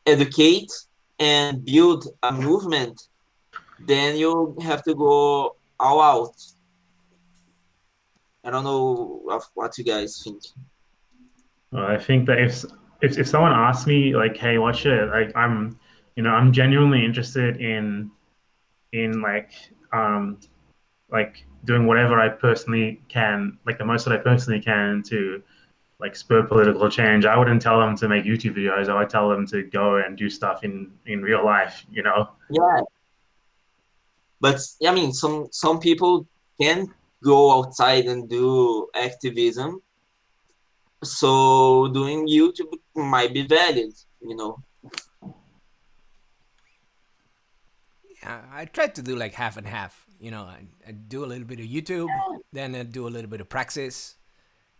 Speaker 3: educate and build a movement, then you have to go all out. I don't know what you guys think.
Speaker 2: well, I think that if someone asks me like, hey, what should like I'm genuinely interested in like doing whatever I personally can, like the most that I personally can to like spur political change. I wouldn't tell them to make YouTube videos. I would tell them to go and do stuff in real life.
Speaker 3: Yeah, but I mean, some people can go outside and do activism, so doing YouTube might be valid.
Speaker 1: I tried to do like half and half. I do a little bit of YouTube, then I do a little bit of praxis,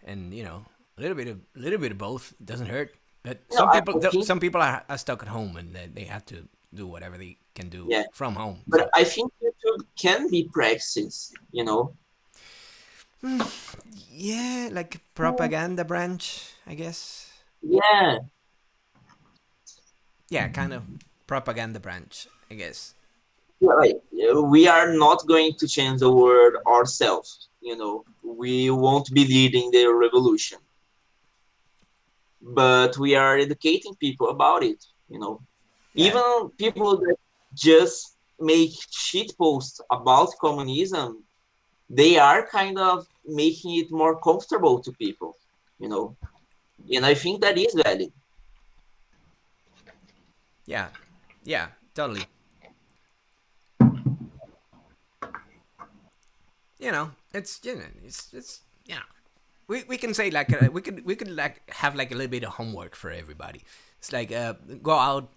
Speaker 1: and a little bit of both. It doesn't hurt. But
Speaker 3: I think
Speaker 1: some people are stuck at home and they have to do whatever they can do
Speaker 3: Yeah.
Speaker 1: from home.
Speaker 3: But
Speaker 1: So,
Speaker 3: I think YouTube can be praxis,
Speaker 1: yeah, like propaganda branch, I guess.
Speaker 3: Yeah,
Speaker 1: Yeah, kind of propaganda branch, I guess.
Speaker 3: yeah, like we are not going to change the world ourselves. We won't be leading the revolution, but we are educating people about it.
Speaker 1: Yeah,
Speaker 3: Even people that just make shit posts about communism, they are kind of making it more comfortable to people. You know, and I think that is valid.
Speaker 1: yeah, yeah, totally. It's we can say like we could like have like a little bit of homework for everybody. It's like go out,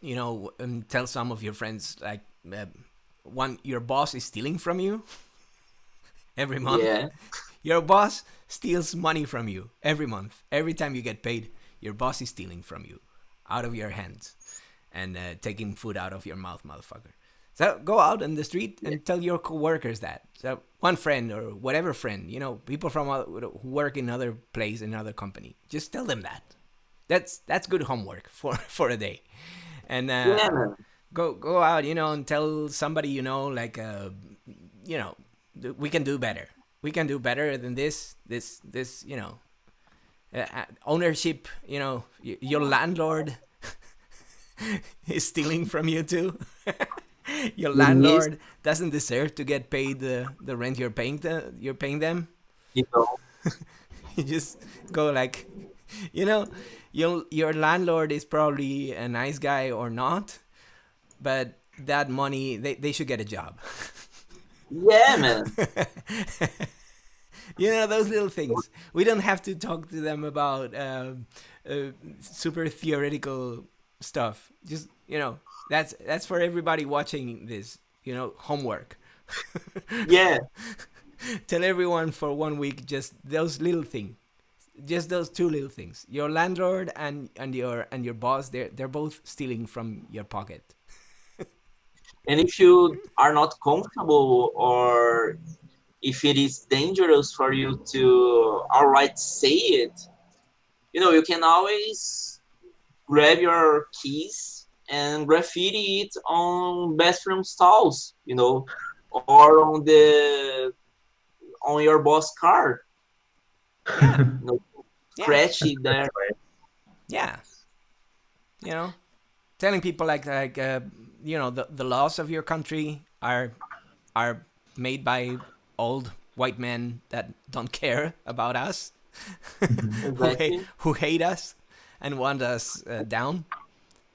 Speaker 1: and tell some of your friends like one your boss is stealing from you every month.
Speaker 3: Yeah,
Speaker 1: Your boss steals money from you every month. Every time you get paid, your boss is stealing from you out of your hands and taking food out of your mouth, motherfucker. So go out on the street and tell your coworkers that. So one friend or whatever friend, people from who work in other place in another company, just tell them that. That's good homework for for a day, and
Speaker 3: yeah, man.
Speaker 1: go out, and tell somebody like you know, we can do better. We can do better than this. Ownership. Your landlord is stealing from you too. Your
Speaker 3: You miss,
Speaker 1: landlord doesn't deserve to get paid the rent you're paying them.
Speaker 3: you know,
Speaker 1: You just go like, you know, your landlord is probably a nice guy or not, but that money they should get a job.
Speaker 3: yeah, man.
Speaker 1: Those little things. We don't have to talk to them about super theoretical stuff. Just that's for everybody watching this. Homework.
Speaker 3: Yeah,
Speaker 1: Tell everyone for 1 week just those little things. Just those two little things. Your landlord and your boss, they're both stealing from your pocket.
Speaker 3: and if you are not comfortable or if it is dangerous for you to outright say it, you can always grab your keys and graffiti it on bathroom stalls, or on your boss car,
Speaker 1: Yeah,
Speaker 3: you know,
Speaker 1: yeah,
Speaker 3: scratch it there.
Speaker 1: yeah. You know, telling people the laws of your country are made by old white men that don't care about us,
Speaker 3: Exactly.
Speaker 1: who hate us and want us down.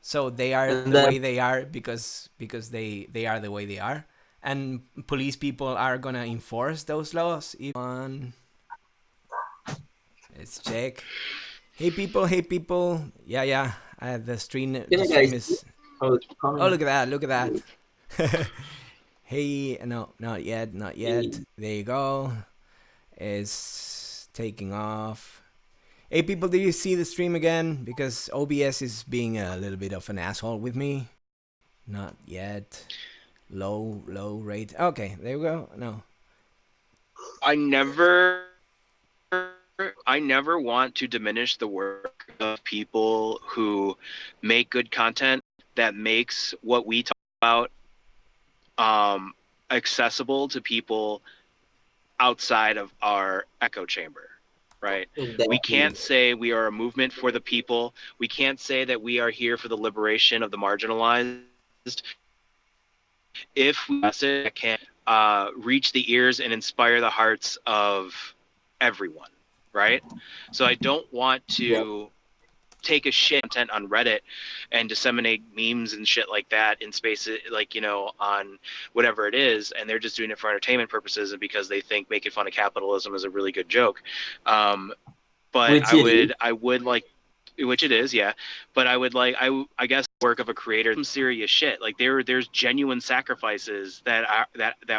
Speaker 1: So they are
Speaker 3: And
Speaker 1: the
Speaker 3: then,
Speaker 1: way they are because they are the way they are, and police people are gonna enforce those laws. Let's check. Hey people. Yeah, yeah. The stream
Speaker 3: yeah,
Speaker 1: the stream
Speaker 3: guys,
Speaker 1: is.
Speaker 3: how it's
Speaker 1: Oh,
Speaker 3: coming.
Speaker 1: look at that! Look at that! Hey, no, not yet, not yet. There you go. It's taking off. Hey people, do you see the stream again? Because OBS is being a little bit of an asshole with me. Not yet. Low rate. Okay, there we go. No.
Speaker 4: I never want to diminish the work of people who make good content that makes what we talk about accessible to people outside of our echo chamber, right? We
Speaker 3: Exactly.
Speaker 4: can't say we are a movement for the people. We can't say that we are here for the liberation of the marginalized if we can reach the ears and inspire the hearts of everyone, right? So I don't want
Speaker 3: Yeah.
Speaker 4: to take a shit content on Reddit and disseminate memes and shit like that in spaces on whatever it is, and they're just doing it for entertainment purposes and because they think making fun of capitalism is a really good joke. But
Speaker 3: Which it is.
Speaker 4: I would like, which it is, yeah. But I guess work of a creator, some serious shit. Like there's genuine sacrifices that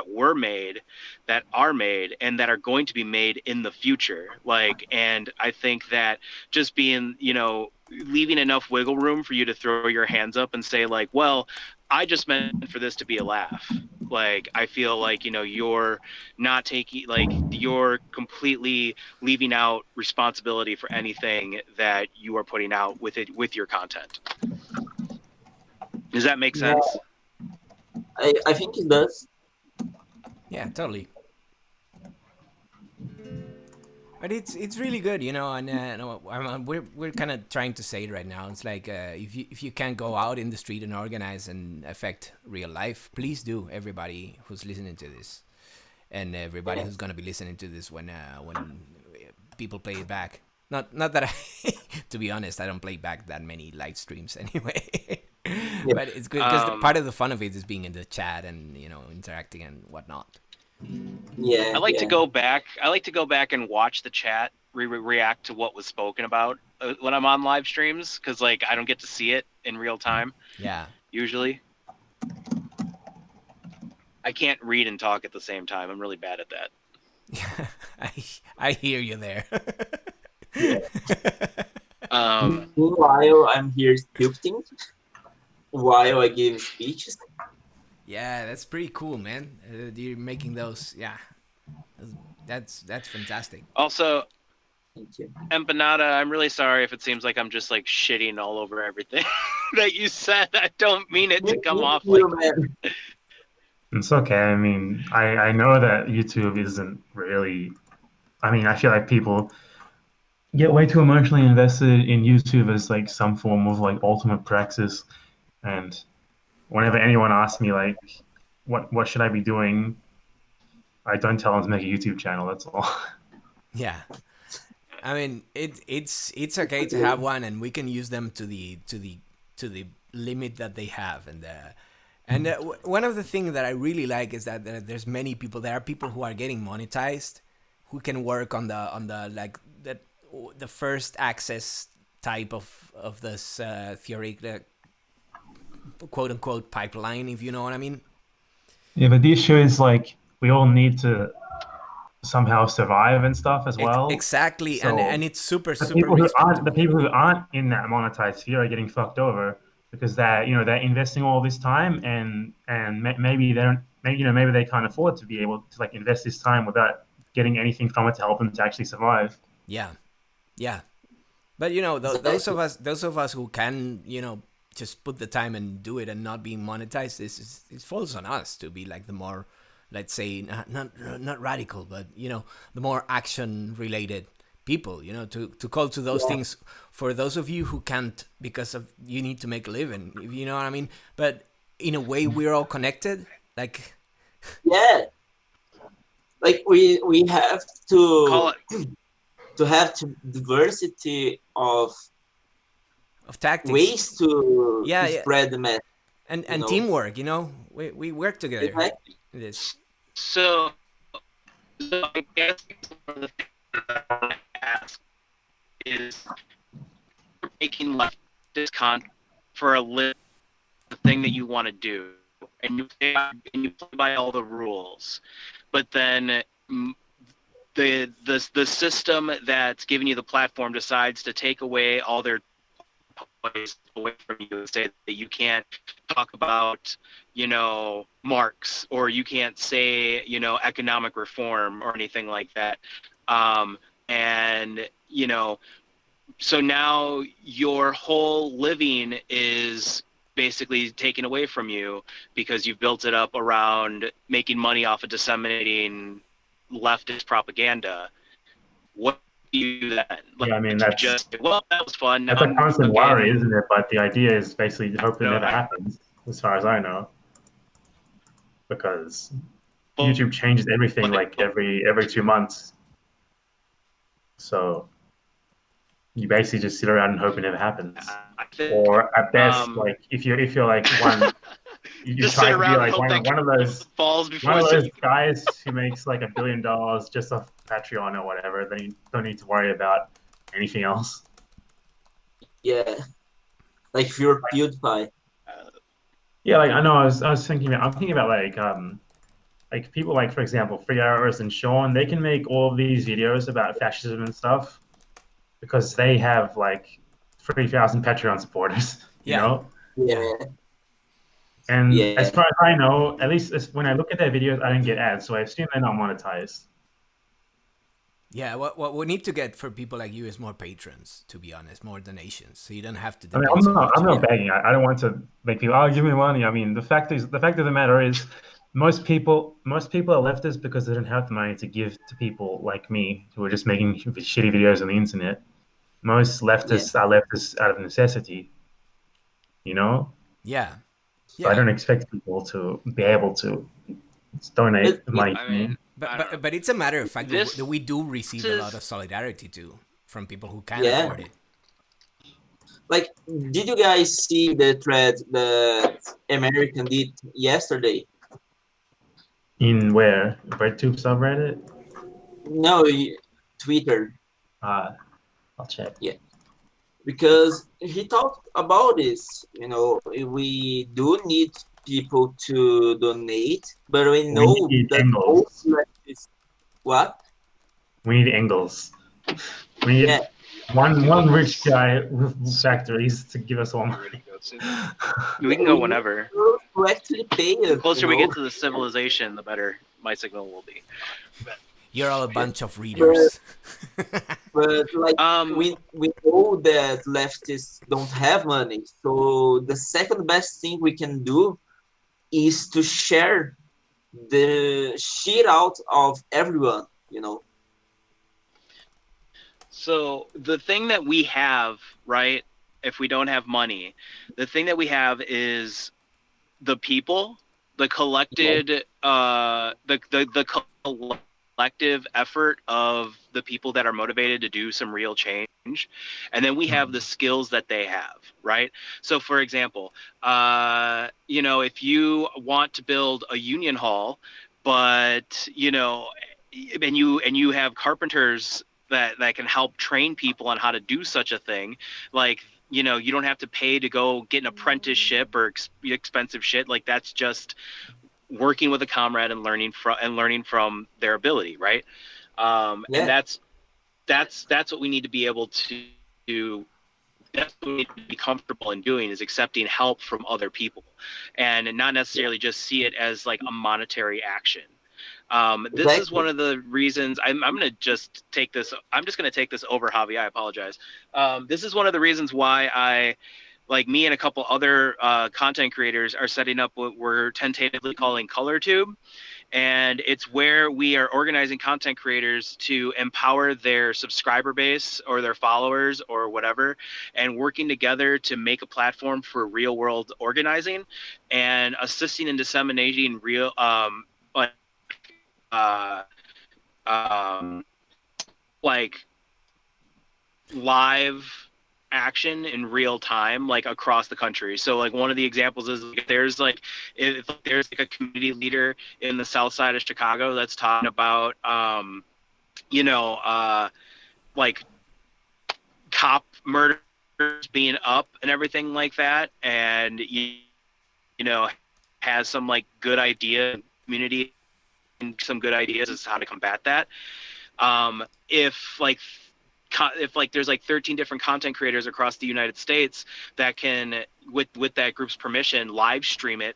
Speaker 4: were made, that are made, and that are going to be made in the future. And I think that just being, leaving enough wiggle room for you to throw your hands up and say well, I just meant for this to be a laugh. Like, I feel like, you know, you're not taking, like, you're completely leaving out responsibility for anything that you are putting out with it, with your content. Does that make sense?
Speaker 3: I think it does.
Speaker 1: Yeah, totally. But it's really good, you know, and no, we're kind of trying to say it right now. It's like if you can't go out in the street and organize and affect real life, please do. Everybody who's listening to this, and everybody who's gonna be listening to this when people play it back. Not that I, to be honest, I don't play back that many live streams anyway. But it's good because part of the fun of it is being in the chat and, you know, interacting and whatnot.
Speaker 3: Yeah.
Speaker 4: I like to go back. I like to go back and watch the chat, react to what was spoken about when I'm on live streams, because like I don't get to see it in real time.
Speaker 1: Yeah.
Speaker 4: Usually, I can't read and talk at the same time. I'm really bad at that.
Speaker 1: Yeah, I hear you there.
Speaker 3: Meanwhile, I'm here scripting while I give speeches.
Speaker 1: Yeah, that's pretty cool, man. You're making those. Yeah, that's fantastic.
Speaker 4: Also,
Speaker 3: Thank you.
Speaker 4: Empanada, I'm really sorry if it seems like I'm just like shitting all over everything that you said. I don't mean it to come off like.
Speaker 2: It's okay. I mean, I know that YouTube isn't really. I mean, I feel like people get way too emotionally invested in YouTube as like some form of like ultimate praxis, and whenever anyone asks me like, what should I be doing, I don't tell them to make a YouTube channel. That's all.
Speaker 1: Yeah, I mean it's okay to have one, and we can use them to the limit that they have, and one of the things that I really like is that there's many people. There are people who are getting monetized, who can work on the like the first access type of this theoretic quote unquote pipeline, if you know what I mean.
Speaker 2: Yeah, but the issue is like we all need to somehow survive and stuff as well.
Speaker 1: Exactly,
Speaker 2: so
Speaker 1: and it's super
Speaker 2: the people who aren't in that monetized sphere are getting fucked over because they're investing all this time and maybe they can't afford to be able to like invest this time without getting anything from it to help them to actually survive.
Speaker 1: Yeah. But you know, those of us who can, you know, just put the time and do it and not being monetized, it falls on us to be like the more, let's say, not radical, but you know, the more action related people, you know, to call to those things. For those of you who can't because of you need to make a living, you know what I mean. But in a way, we're all connected. Like
Speaker 3: like we have to
Speaker 4: Call it.
Speaker 3: to have diversity of
Speaker 1: tactics,
Speaker 3: ways to spread the message,
Speaker 1: and teamwork. You know, we work together.
Speaker 3: Exactly.
Speaker 1: This.
Speaker 4: So I guess one of the things that I want to ask is making leftist content for a living, the thing that you want to do, and you play by all the rules, but then the system that's giving you the platform decides to take away all their toys away from you and say that you can't talk about, you know, Marx, or you can't say, you know, economic reform or anything like that. And, you know, so now your whole living is basically taken away from you because you've built it up around making money off of disseminating leftist propaganda. What do you do then? Like,
Speaker 2: yeah, I mean, that's
Speaker 4: just, well, that was fun.
Speaker 2: That's a constant worry, isn't it? But the idea is basically hope it never happens, as far as I know, because YouTube changes everything like every 2 months. So you basically just sit around and hope it never happens. Or at best, like if you're like one, you try to be like one of those guys who makes like $1 billion just off Patreon or whatever. Then you don't need to worry about anything else.
Speaker 3: Yeah, like if you're PewDiePie.
Speaker 2: Yeah, like I know. I'm thinking about like people like, for example, Free Arrows and Sean. They can make all of these videos about fascism and stuff because they have like 3,000 Patreon supporters. You know?
Speaker 3: Yeah.
Speaker 2: And as
Speaker 3: Yeah.
Speaker 2: far as I know, at least when I look at their videos, I don't get ads, so I assume they're not monetized.
Speaker 1: Yeah, what we need to get for people like you is more patrons, to be honest, more donations, so you don't have to
Speaker 2: I mean,
Speaker 1: depend so much
Speaker 2: I'm
Speaker 1: on
Speaker 2: not begging. I don't want to make people, oh, give me money. I mean, the fact of the matter is, most people are leftists because they don't have the money to give to people like me who are just making shitty videos on the internet. Most
Speaker 3: Yeah.
Speaker 2: leftists are leftists out of necessity, you know?
Speaker 1: Yeah,
Speaker 2: So I
Speaker 1: yeah.
Speaker 2: don't expect people to be able to donate
Speaker 3: But
Speaker 2: money
Speaker 4: I
Speaker 2: to me.
Speaker 4: mean, I don't know.
Speaker 1: But it's a matter of fact
Speaker 4: This
Speaker 1: that we do receive a lot
Speaker 4: is
Speaker 1: of solidarity too from people who can
Speaker 3: yeah,
Speaker 1: afford it.
Speaker 3: like, did you guys see the thread that American did yesterday?
Speaker 2: In where? RedTube subreddit?
Speaker 3: No, Twitter.
Speaker 2: I'll check.
Speaker 3: Yeah, because he talked about this. We do need people to donate, but we
Speaker 2: We
Speaker 3: know
Speaker 2: need
Speaker 3: that most
Speaker 2: angles.
Speaker 3: leftists. What?
Speaker 2: We need angles. We
Speaker 3: Yeah,
Speaker 2: need one rich guy with factories to give us all money.
Speaker 4: we can
Speaker 3: yeah,
Speaker 4: go
Speaker 3: we need
Speaker 4: whenever.
Speaker 3: those to actually pay
Speaker 4: The
Speaker 3: us.
Speaker 4: closer we get to the civilization, the better my signal will be.
Speaker 1: You're all a bunch of
Speaker 3: But
Speaker 1: readers.
Speaker 3: like
Speaker 4: Um,
Speaker 3: we know that leftists don't have money, so the second best thing we can do is to share the shit out of everyone.
Speaker 4: so the thing that we have, right? If we don't have money, the thing that we have is the people, the
Speaker 3: Yeah.
Speaker 4: collected, the collective effort of the people that are motivated to do some real change, and then we have the skills that they have, right? So, for example, if you want to build a union hall, but and you have carpenters that can help train people on how to do such a thing, like you don't have to pay to go get an apprenticeship or expensive shit. Like that's just working with a comrade and learning from their ability, right? And
Speaker 3: Yeah.
Speaker 4: that's what we need to be able to do. That's what we need to be comfortable in doing, is accepting help from other people, and not necessarily just see it as like a monetary action. This is
Speaker 3: Exactly.
Speaker 4: one of the reasons I'm going to just take this. I'm just going to take this over, Javi. I apologize. This is one of the reasons why like me and a couple other content creators are setting up what we're tentatively calling ColorTube. And it's where we are organizing content creators to empower their subscriber base or their followers or whatever, and working together to make a platform for real world organizing and assisting in disseminating real uh, um, like live action in real time, like across the country. So like one of the examples is like, if there's like a community leader in the south side of Chicago that's talking about you know like cop murders being up and everything like that, and you know has some like good idea community and some good ideas as to how to combat that. If there's like 13 different content creators across the United States that can, with that group's permission, live stream it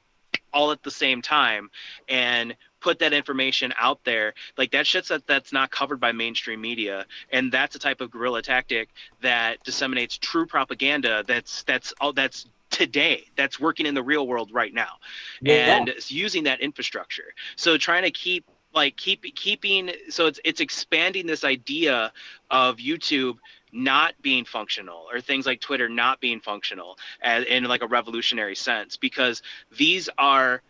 Speaker 4: all at the same time and put that information out there, like that shit's that's not covered by mainstream media, and that's a type of guerrilla tactic that disseminates true propaganda that's today, that's working in the real world right now,
Speaker 3: Yeah.
Speaker 4: and it's using that infrastructure. So trying to keeping, so it's expanding this idea of YouTube not being functional, or things like Twitter not being functional in like a revolutionary sense, because these are,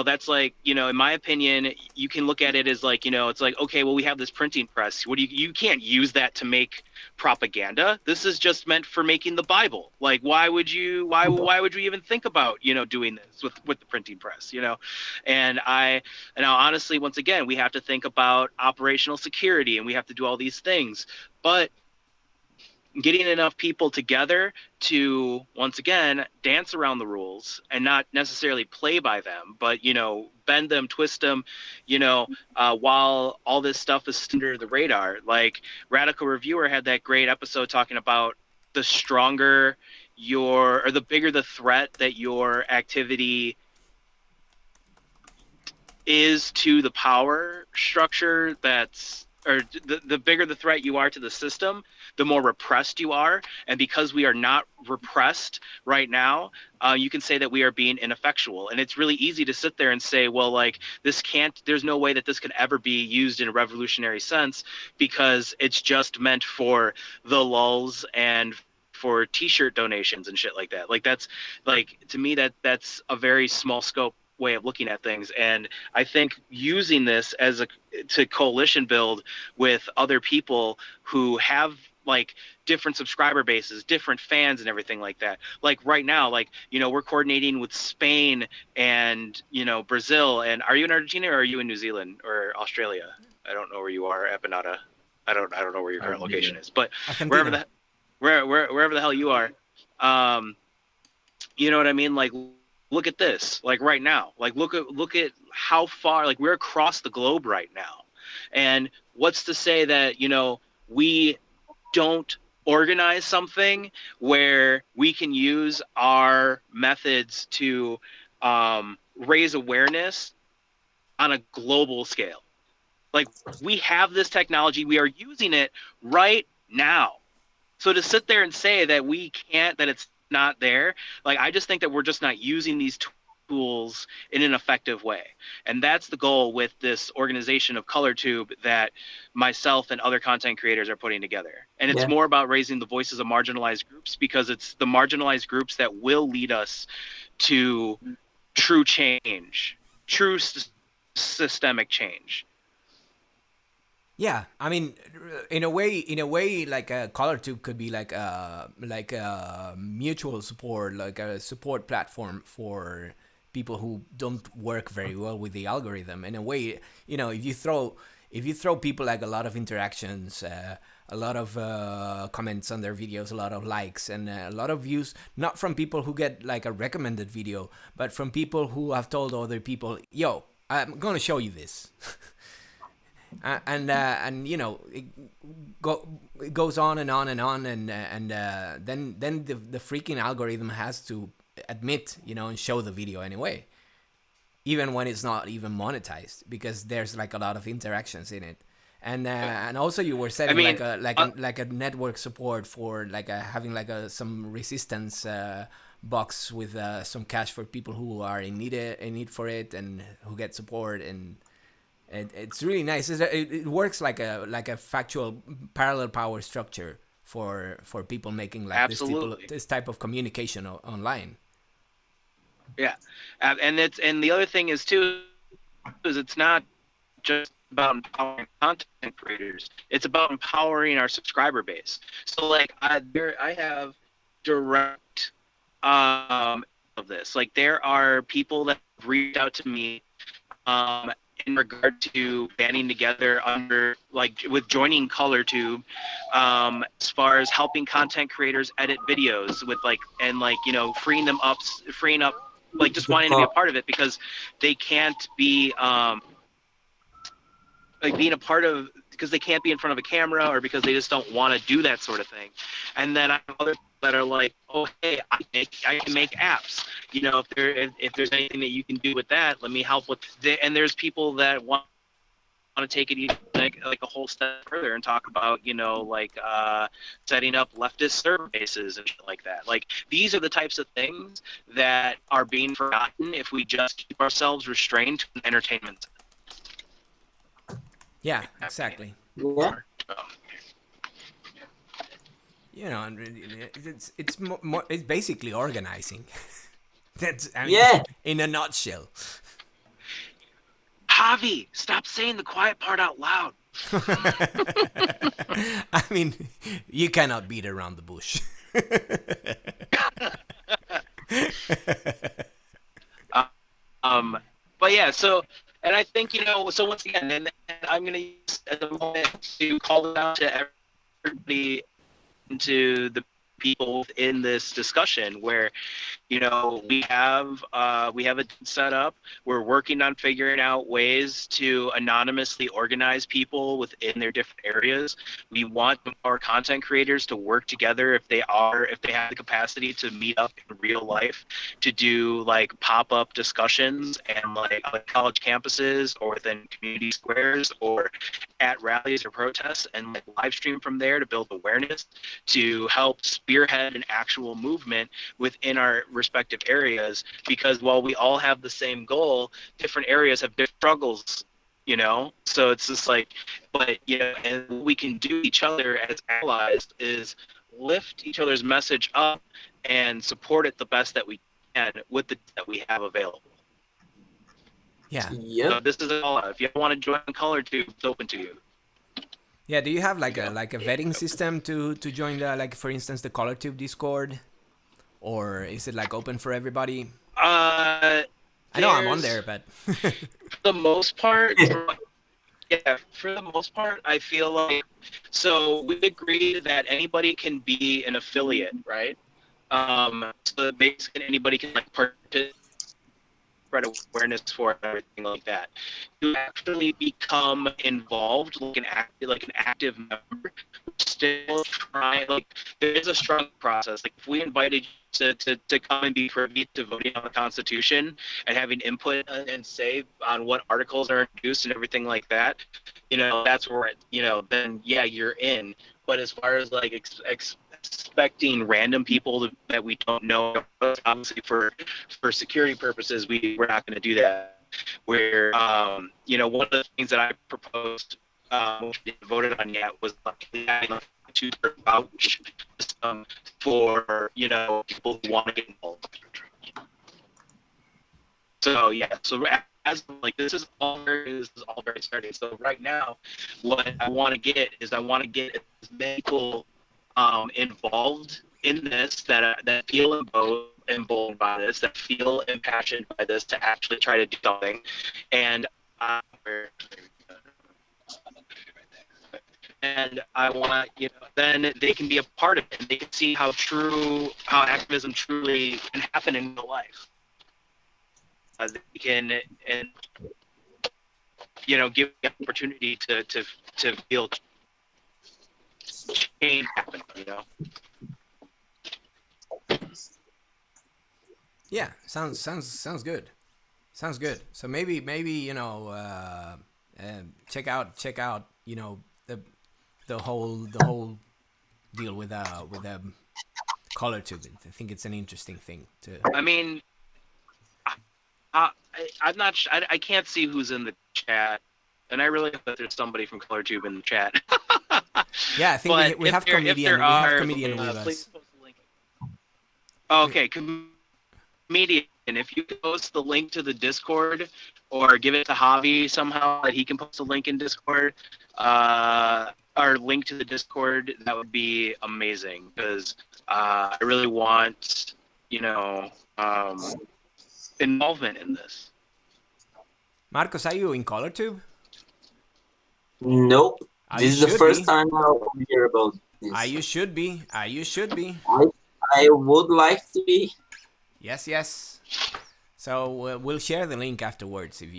Speaker 4: that's like, in my opinion, you can look at it as like, it's like, okay, well, we have this printing press. You can't use that to make propaganda. This is just meant for making the Bible. Like, why would you even think about, doing this with the printing press, and now, honestly, once again, we have to think about operational security, and we have to do all these things. But getting enough people together to, once again, dance around the rules and not necessarily play by them, but, bend them, twist them, while all this stuff is under the radar. Like Radical Reviewer had that great episode talking about the stronger or the bigger the threat that your activity is to the power structure that's, or the bigger the threat you are to the system, the more repressed you are. And because we are not repressed right now, you can say that we are being ineffectual. And it's really easy to sit there and say, well, like, this can't, there's no way that this could ever be used in a revolutionary sense because it's just meant for the lulz and for t-shirt donations and shit like that. Like, that's, like, to me, that's a very small scope way of looking at things. And I think using this as a to coalition build with other people who have like different subscriber bases, different fans and everything like that. Like right now, like, you know, we're coordinating with Spain and, you know, Brazil. And are you in Argentina or are you in New Zealand or Australia? I don't know where you are, Empanada. I don't know where your current location is, but
Speaker 1: Argentina.
Speaker 4: wherever the hell you are, you know what I mean? Like, look at this, like right now, like look at how far, like we're across the globe right now. And what's to say that, you know, we don't organize something where we can use our methods to raise awareness on a global scale. Like, we have this technology, we are using it right now. So to sit there and say that we can't, that it's not there, like, I just think that we're just not using these tools in an effective way. And that's the goal with this organization of ColorTube that myself and other content creators are putting together. And it's more about raising the voices of marginalized groups, because it's the marginalized groups that will lead us to true change, true systemic change.
Speaker 1: Yeah, I mean, in a way, like a ColorTube could be like a mutual support, like a support platform for people who don't work very well with the algorithm. In a way, you know, if you throw people like a lot of interactions, a lot of comments on their videos, a lot of likes, and a lot of views, not from people who get like a recommended video, but from people who have told other people, "Yo, I'm gonna show you this." And you know, it goes on and on and on, and then the freaking algorithm has to admit, you know, and show the video anyway, even when it's not even monetized, because there's like a lot of interactions in it. And also you were setting, I mean, like a network support for like having like some resistance box with some cash for people who are in need for it and who get support. And it's really nice. It works like a factual parallel power structure for people making like this type of communication online.
Speaker 4: Yeah, and the other thing is too is it's not just about empowering content creators. It's about empowering our subscriber base. So like I have direct of this. Like, there are people that have reached out to me in regard to banding together under, like, with joining ColorTube, as far as helping content creators edit videos with, like, and like, you know, freeing up, like, just wanting to be a part of it because they can't be like being a part of, because they can't be in front of a camera or because they just don't want to do that sort of thing. And then I have others that are like, oh, hey, I can make apps. You know, if there's anything that you can do with that, let me help with it. And there's people that want to take it even like a whole step further and talk about, you know, like setting up leftist server bases and shit like that. Like, these are the types of things that are being forgotten if we just keep ourselves restrained to an entertainment.
Speaker 1: Yeah, exactly.
Speaker 3: Yeah.
Speaker 1: You know, it's basically organizing. That's, I mean,
Speaker 3: Yeah.
Speaker 1: in a nutshell.
Speaker 4: Javi, stop saying the quiet part out loud.
Speaker 1: I mean, you cannot beat around the bush.
Speaker 4: But yeah, so, and I think, you know, so once again, and I'm going to use at the moment to call it out to everybody, into the people in this discussion where, you know, we have it set up. We're working on figuring out ways to anonymously organize people within their different areas. We want our content creators to work together if they have the capacity to meet up in real life, to do like pop-up discussions and like on college campuses or within community squares or at rallies or protests, and like live stream from there to build awareness, to help spearhead an actual movement within our respective areas. Because while we all have the same goal, different areas have different struggles, you know. So it's just like, but you know, and what we can do each other as allies is lift each other's message up and support it the best that we can with the that we have available.
Speaker 1: Yeah.
Speaker 3: Yep.
Speaker 4: So this is all. If you want to join Color Tube, it's open to you.
Speaker 1: Yeah, do you have like a vetting system to join the, like, for instance, the Color Tube Discord, or is it like open for everybody? I know I'm on there, but
Speaker 4: for the most part, for the most part, I feel like, so we agreed that anybody can be an affiliate, right? So basically anybody can like participate, spread awareness for it, and everything like that. To actually become involved, like an active member, still trying. Like, there is a strong process. Like, if we invited you to come and be privy to voting on the Constitution and having input and say on what articles are introduced and everything like that, you know, that's where you know, then yeah, you're in. But as far as like expecting random people that we don't know, obviously for security purposes, we're not going to do that. Where you know, one of the things that I proposed, which we didn't voted on yet, was like having like a two-third vouch system for, you know, people who want to get involved. So yeah, so as like this is all very starting. So right now, what I want to get is as many people involved in this that feel emboldened by this, that feel impassioned by this, to actually try to do something. And I want, you know, then they can be a part of it, and they can see how activism truly can happen in real life. They can, and you know, give the opportunity to feel change happen, you know.
Speaker 1: yeah, sounds good. Sounds good. So maybe you know, check out you know, the whole deal with Color Tube. I think it's an interesting thing to.
Speaker 4: I mean, I'm not. I can't see who's in the chat, and I really hope that there's somebody from Color Tube in the chat.
Speaker 1: Yeah, I think we have comedian. We have comedian with us.
Speaker 4: Please post the link. Okay, comedian. If you could post the link to the Discord, or give it to Javi somehow that he can post a link in Discord, or link to the Discord, that would be amazing, because I really want, you know, involvement in this.
Speaker 1: Marcos, are you in Color Tube?
Speaker 3: Nope. This is the first time I'll hear about this.
Speaker 1: You should be. You should be.
Speaker 3: I would like to be.
Speaker 1: Yes. So we'll share the link afterwards if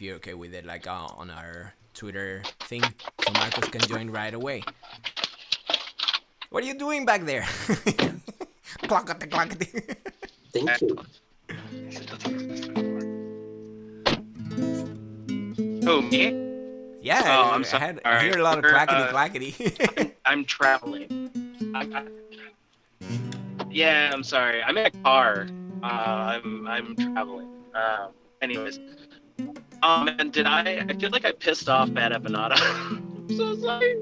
Speaker 1: you're okay with it, like on our Twitter thing, so Marcos can join right away. What are you doing back there? Clockety.
Speaker 3: Thank you.
Speaker 4: Oh, me?
Speaker 1: Yeah,
Speaker 4: oh, I'm sorry.
Speaker 1: I hear a lot of clackety.
Speaker 4: I'm traveling. Yeah, I'm sorry. I'm in a car. I'm traveling. Anyways. And I feel like I pissed off Bad Empanada. I'm so sorry.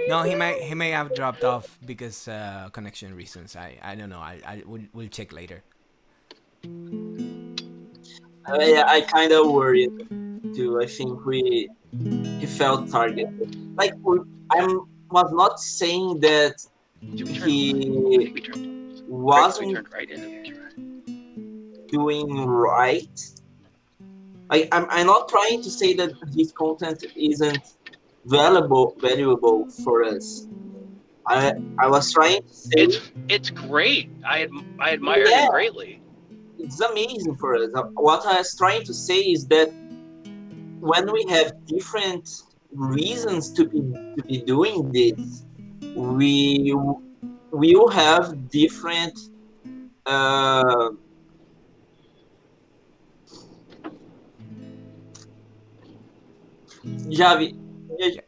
Speaker 1: No, he may have dropped off because connection reasons. I don't know. We'll check later.
Speaker 3: I kind of worried too. I think he felt targeted. Like, I was not saying that he wasn't doing right. I'm not trying to say that his content isn't valuable for us. I was trying to say,
Speaker 4: It's great. I admired
Speaker 3: yeah,
Speaker 4: it greatly.
Speaker 3: it's amazing for us. What I was trying to say is that when we have different reasons to be doing this, we will have different uh, Javi,
Speaker 1: Yeah.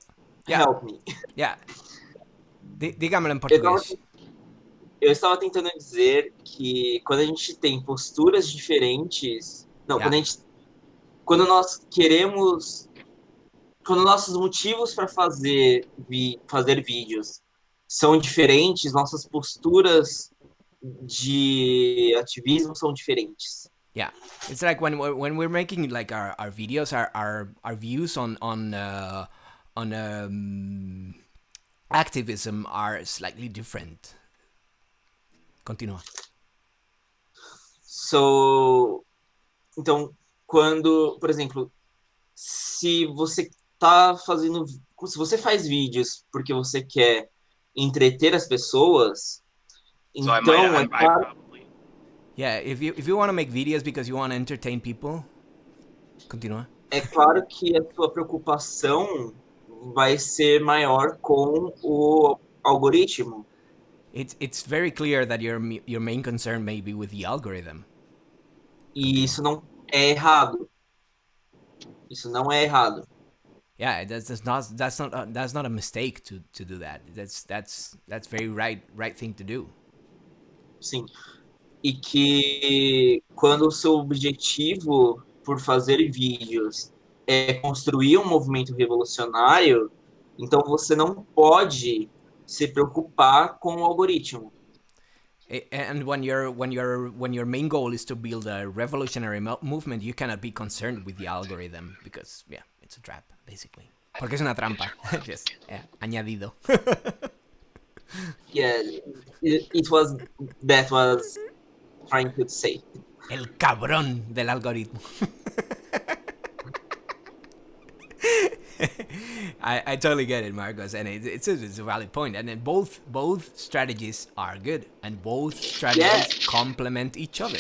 Speaker 1: Yeah.
Speaker 3: help me.
Speaker 1: Yeah. Dígamelo en
Speaker 3: Eu tava,
Speaker 1: português.
Speaker 3: eu estava tentando dizer que quando a gente tem posturas diferentes, não,
Speaker 1: Yeah.
Speaker 3: quando nós queremos, quando nossos motivos para fazer vídeos são diferentes, nossas posturas de ativismo são diferentes.
Speaker 1: Yeah, it's like when we're making like our videos, our views on activism are slightly different. Continua.
Speaker 3: Então, quando, por exemplo, se você se você faz vídeos porque você quer entreter as pessoas,
Speaker 4: So I
Speaker 3: então
Speaker 4: might,
Speaker 3: é claro,
Speaker 4: probably.
Speaker 1: Yeah, if you want to make videos because you want to entertain people, continua.
Speaker 3: é claro que a sua preocupação vai ser maior com o algoritmo.
Speaker 1: It's very clear that your main concern may be with the algorithm.
Speaker 3: E isso não é errado. Isso não é errado.
Speaker 1: Yeah, that's not a mistake to do that. That's very right thing to do.
Speaker 3: Sim. E que quando o seu objetivo por fazer vídeos é construir um movimento revolucionário, então você não pode se preocupar com o algoritmo.
Speaker 1: And when your main goal is to build a revolutionary movement, you cannot be concerned with the algorithm because yeah, it's a trap basically. Porque es una trampa. Just añadido.
Speaker 3: Yeah, it was that was trying to say.
Speaker 1: El cabrón del algoritmo. I totally get it, Marcos, and it's a valid point. And then both strategies are good, and both strategies complement each other.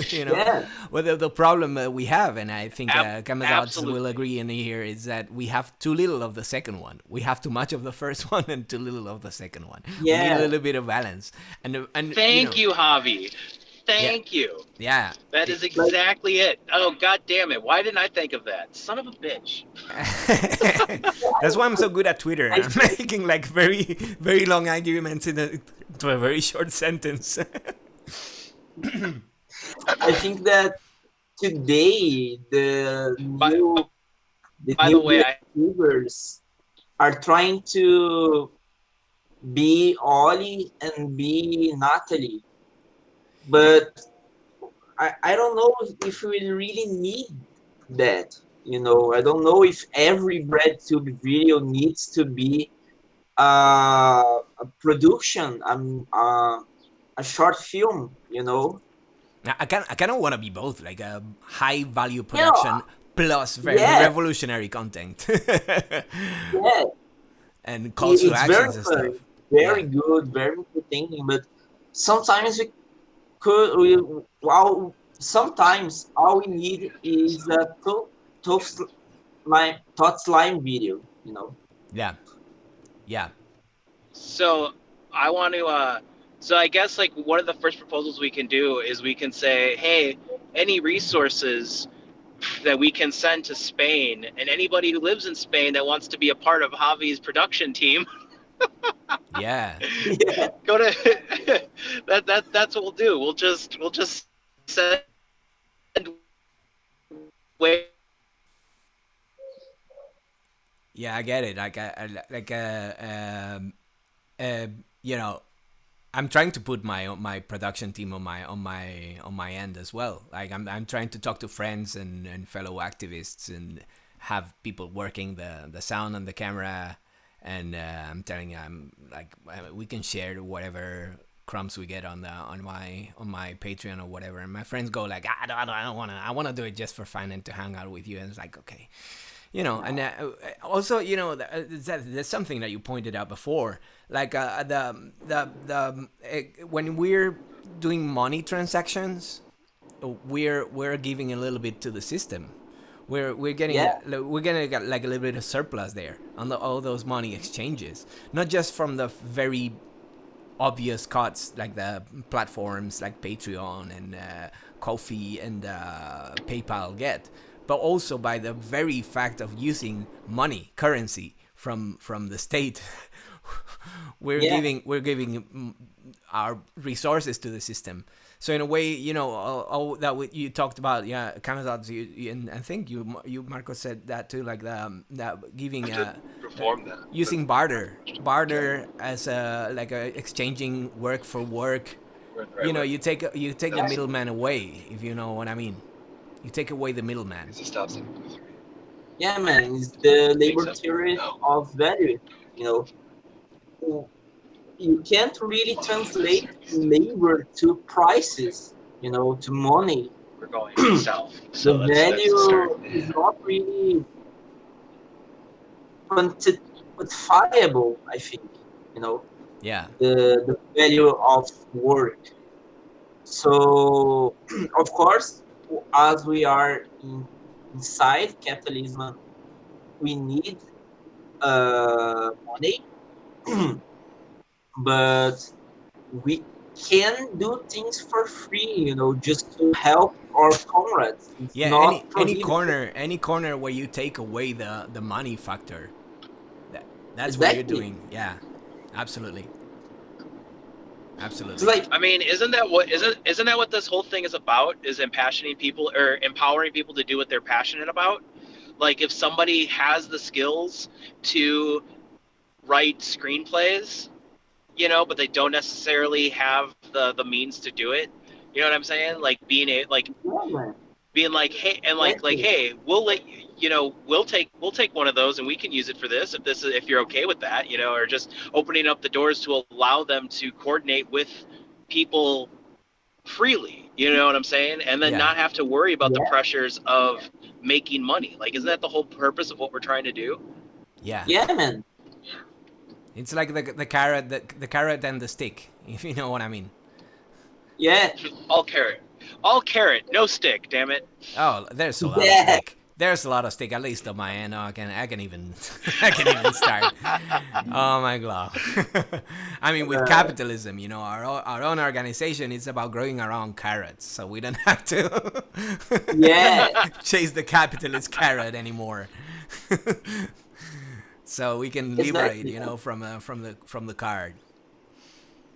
Speaker 1: You know, well, the problem we have, and I think Camazotz will agree in here, is that we have too little of the second one. We have too much of the first one and too little of the second one.
Speaker 3: Yeah.
Speaker 1: We need a little bit of balance. And
Speaker 4: Thank you, Javi. Thank you.
Speaker 1: Yeah.
Speaker 4: That is exactly it. Oh, god damn it. Why didn't I think of that? Son of a bitch.
Speaker 1: That's why I'm so good at Twitter. I'm making like very, very long arguments into a very short sentence.
Speaker 3: I think that today the new YouTubers are trying to be Ollie and be Natalie. But I don't know if we really need that. You know, I don't know if every BreadTube video needs to be a production, a short film, you know.
Speaker 1: I kind of want to be both, like a high value production plus very revolutionary content. And calls to actions and stuff.
Speaker 3: Very good, very entertaining, but sometimes sometimes all we need is a thoughts line video, you know.
Speaker 1: Yeah.
Speaker 4: So I want to so I guess like one of the first proposals we can do is we can say, hey, any resources that we can send to Spain, and anybody who lives in Spain that wants to be a part of Javi's production team,
Speaker 1: yeah.
Speaker 4: go to that's what we'll do. We'll just send way.
Speaker 1: Yeah, I get it. You know, I'm trying to put my production team on my end as well. Like I'm trying to talk to friends and fellow activists and have people working the sound and the camera. And I'm telling you, we can share whatever crumbs we get on my Patreon or whatever. And my friends go like, I don't want to. I want to do it just for fun and to hang out with you. And it's like, okay, you know, and also, you know, there's something that you pointed out before, like when we're doing money transactions, we're giving a little bit to the system. We're getting
Speaker 3: Yeah.
Speaker 1: we're gonna get like a little bit of surplus there on all those money exchanges, not just from the very obvious cuts like the platforms like Patreon and Ko-fi and PayPal get, but also by the very fact of using money, currency from the state. we're
Speaker 3: Yeah.
Speaker 1: giving our resources to the system. So in a way, you know, all that you talked about, yeah, Camazotz, and I think you Marco said that too, like that giving
Speaker 5: Perform that.
Speaker 1: using barter as a like a exchanging work for work.
Speaker 5: We're in the right
Speaker 1: You know,
Speaker 5: way.
Speaker 1: you take the middleman away, if you know what I mean. You take away the middleman.
Speaker 5: It's a stop sign.
Speaker 3: Yeah, man, it's the labor
Speaker 5: Makes sense.
Speaker 3: theory
Speaker 5: No.
Speaker 3: of value. You know, you can't really translate labor to prices. You know, to money.
Speaker 4: We're going south.
Speaker 3: The
Speaker 4: So that's the
Speaker 3: value
Speaker 4: start.
Speaker 3: is not really quantifiable. I think. You know,
Speaker 1: Yeah.
Speaker 3: the value of work. So, of course, as we are inside capitalism, we need money, but we can do things for free, you know, just to help our comrades. It's
Speaker 1: Yeah,
Speaker 3: not
Speaker 1: any corner where you take away the money factor. That's what you're
Speaker 3: Exactly.
Speaker 1: doing. Yeah. Absolutely. Absolutely.
Speaker 3: It's like,
Speaker 4: I mean, isn't that what this whole thing is about? Is empowering people to do what they're passionate about? Like if somebody has the skills to write screenplays, you know, but they don't necessarily have the means to do it. You know what I'm saying? Like being like, hey, and like hey, we'll let you, you know, we'll take one of those and we can use it for this if you're okay with that, you know, or just opening up the doors to allow them to coordinate with people freely, you know what I'm saying, and then not have to worry about the pressures of making money. Like, isn't that the whole purpose of what we're trying to do?
Speaker 1: Yeah.
Speaker 3: Yeah, man.
Speaker 1: It's like the carrot and the stick, if you know what I mean.
Speaker 3: Yeah.
Speaker 4: All carrot, no stick. Damn it.
Speaker 1: Oh, there's a lot of stick. There's a lot of stick. At least on my end, I can even start. Oh my god. I mean, with capitalism, you know, our own organization is about growing our own carrots, so we don't have to chase the capitalist carrot anymore. So we can liberate, you know, from the card.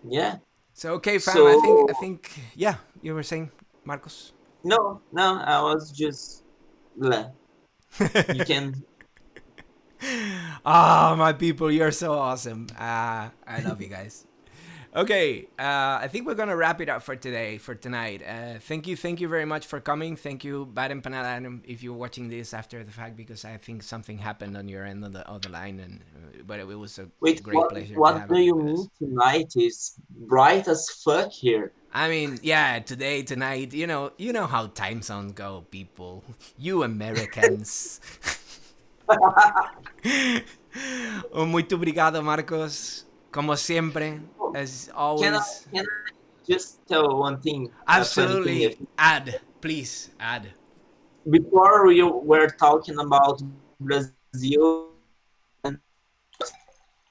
Speaker 3: Yeah.
Speaker 1: So okay, fam.
Speaker 3: So,
Speaker 1: I think yeah. You were saying, Marcos?
Speaker 3: No, I was just. You can.
Speaker 1: Ah, my people, you're so awesome. I love you guys. Okay, I think we're gonna wrap it up for tonight. Thank you very much for coming. Thank you, Bad Empanada, if you're watching this after the fact, because I think something happened on your end of the line, but it was a great pleasure.
Speaker 3: What do you mean tonight is bright as fuck here?
Speaker 1: I mean, yeah, tonight, you know how time zones go, people. You Americans. Muito obrigado, Marcos. Como siempre, as always.
Speaker 3: Can I just tell one thing?
Speaker 1: Absolutely. Please add.
Speaker 3: Before we were talking about Brazil and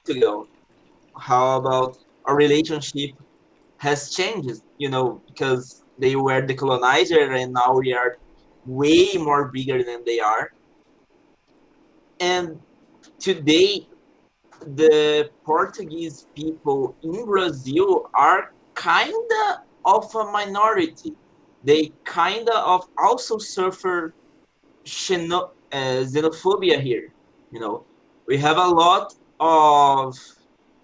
Speaker 3: ago, how about our relationship has changed, you know, because they were the colonizer and now we are way more bigger than they are. And today, the Portuguese people in Brazil are kinda of a minority. They kinda of also suffer xenophobia here. You know, we have a lot of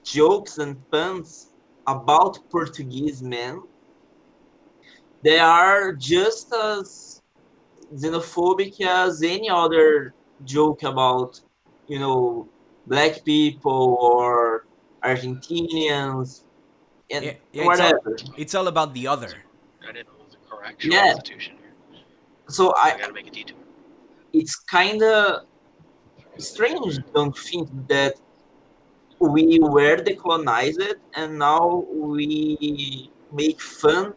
Speaker 3: jokes and puns about Portuguese men. They are just as xenophobic as any other joke about, you know, black people or Argentinians and whatever.
Speaker 1: It's all about the other.
Speaker 4: I didn't know it was a correctional institution here.
Speaker 3: So
Speaker 4: I gotta make a detour.
Speaker 3: It's kind of strange, don't you think, that we were decolonized and now we make fun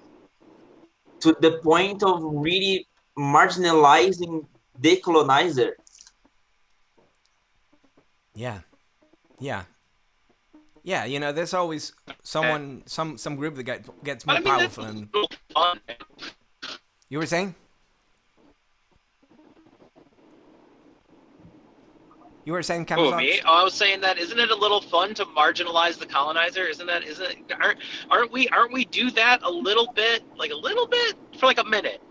Speaker 3: to the point of really marginalizing decolonizer.
Speaker 1: Yeah, yeah, yeah. You know, there's always someone, some group that gets
Speaker 4: But
Speaker 1: more
Speaker 4: I mean, that's
Speaker 1: powerful. And
Speaker 4: a little fun.
Speaker 1: you were saying? You were saying
Speaker 4: Who, me?
Speaker 1: Camazotz?
Speaker 4: Oh, I was saying that isn't it a little fun to marginalize the colonizer? Aren't we do that a little bit, for like a minute?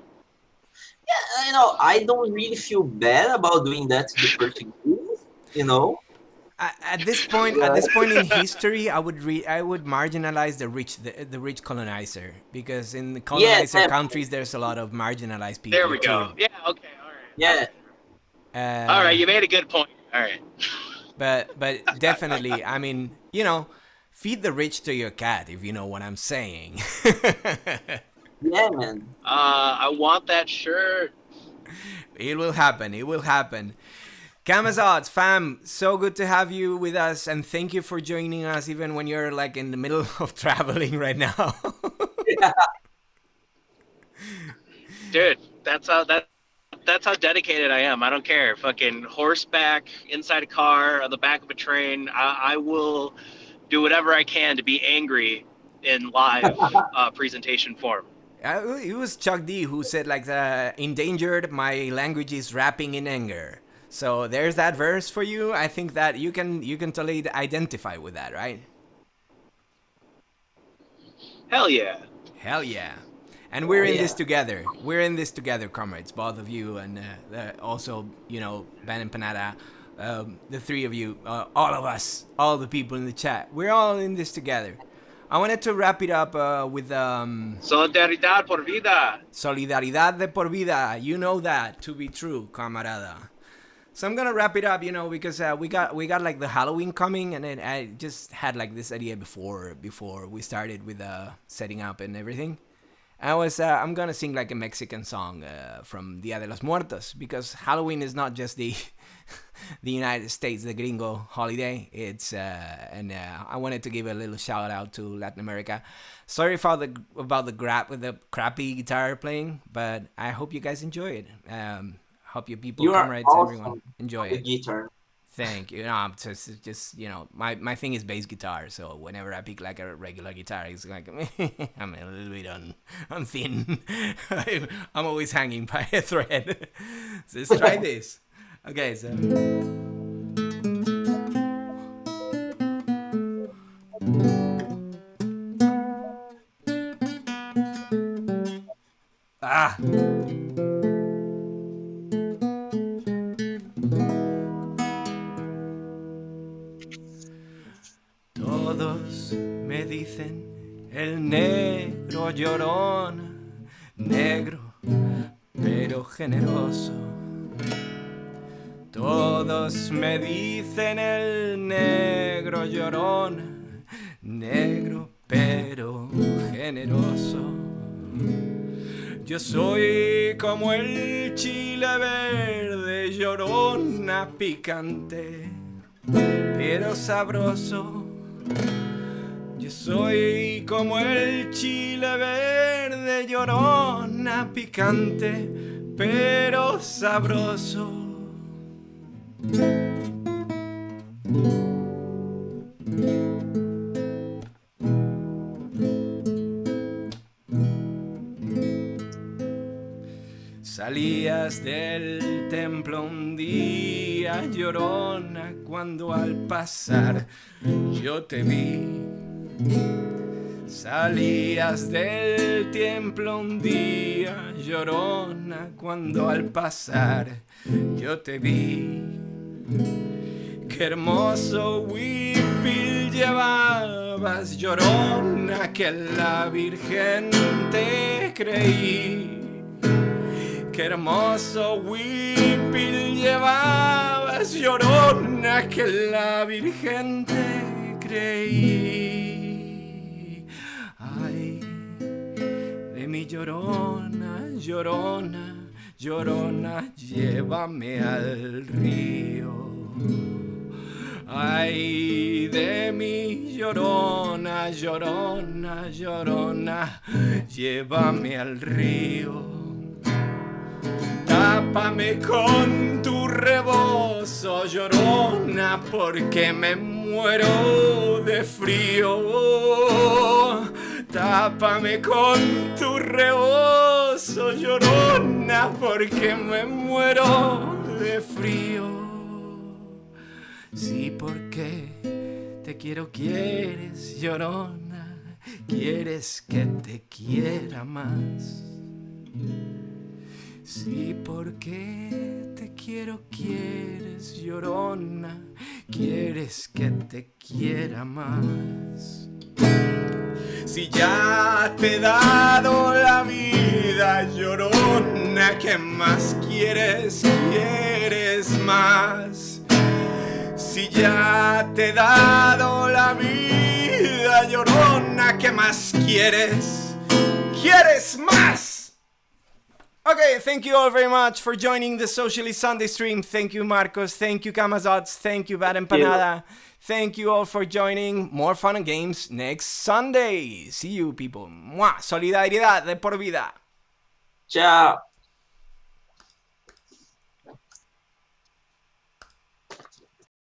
Speaker 3: You know, I don't really feel bad about doing that to the Portuguese, you know.
Speaker 1: At this point, in history, I would marginalize the rich colonizer, because in the
Speaker 3: Yeah,
Speaker 1: colonizer countries there's a lot of marginalized people
Speaker 4: There we go.
Speaker 1: too.
Speaker 4: Yeah. Okay. All right.
Speaker 3: yeah,
Speaker 4: All right. You made a good point. All right.
Speaker 1: But definitely, I mean, you know, feed the rich to your cat, if you know what I'm saying.
Speaker 3: yeah, man.
Speaker 4: I want that shirt.
Speaker 1: It will happen. It will happen. Camazotz, fam, so good to have you with us, and thank you for joining us even when you're like in the middle of traveling right now.
Speaker 4: Dude, that's how dedicated I am. I don't care. Fucking horseback, inside a car, on the back of a train. I will do whatever I can to be angry in live presentation form.
Speaker 1: It was Chuck D who said like, endangered, my language is rapping in anger. So there's that verse for you. I think that you can totally identify with that, right?
Speaker 4: Hell yeah.
Speaker 1: Hell yeah. And we're in
Speaker 3: Yeah.
Speaker 1: this together. We're in this together, comrades. Both of you, and also, you know, Bad Empanada, the three of you, all of us, all the people in the chat. We're all in this together. I wanted to wrap it up with
Speaker 4: Solidaridad por vida.
Speaker 1: Solidaridad de por vida. You know that to be true, camarada. So I'm gonna wrap it up, you know, because we got like the Halloween coming, and then I just had like this idea before we started with setting up and everything. I'm gonna sing like a Mexican song from Dia de los Muertos, because Halloween is not just the the United States, the gringo holiday. It's and I wanted to give a little shout out to Latin America. Sorry about the crappy guitar playing, but I hope you guys enjoy it. Hope your people,
Speaker 3: You are
Speaker 1: comrades,
Speaker 3: awesome
Speaker 1: everyone enjoy
Speaker 3: the
Speaker 1: it.
Speaker 3: guitar.
Speaker 1: Thank you. No, I'm just you know, my thing is bass guitar. So whenever I pick like a regular guitar, it's like I'm a little bit on thin. I'm always hanging by a thread. So let's try this. Okay, so. Ah. Todos me dicen el negro llorón, negro pero generoso. Todos me dicen el negro llorón, negro pero generoso. Yo soy como el chile verde, llorona picante, pero sabroso. Yo soy como el chile verde, llorona picante, pero sabroso. Salías del templo un día, llorona, cuando al pasar yo te vi. Salías del templo un día, llorona, cuando al pasar yo te vi. Qué hermoso huipil llevabas, llorona, que la Virgen te creí. Qué hermoso huipil llevabas, llorona, que la Virgen te creí. Ay, de mi llorona, llorona, llorona, llévame al río. Ay de mi llorona, llorona, llorona, llévame al río. Tápame con tu rebozo, llorona, porque me muero de frío. Tápame con tu rebozo, llorona, porque me muero de frío. Sí, porque te quiero, quieres, llorona, quieres que te quiera más. Sí, porque te quiero, quieres, llorona, quieres que te quiera más. Si ya te he dado la vida, llorona, ¿qué más quieres? ¿Quieres más? Si ya te he dado la vida, llorona, ¿qué más quieres? ¿Quieres más? Okay, thank you all very much for joining the Socialist Sunday stream. Thank you, Marcos. Thank you, Camazotz. Thank you, Bad Empanada. Thank you all for joining. More fun and games next Sunday. See you, people. Mwah. Solidaridad de por vida.
Speaker 3: Chao.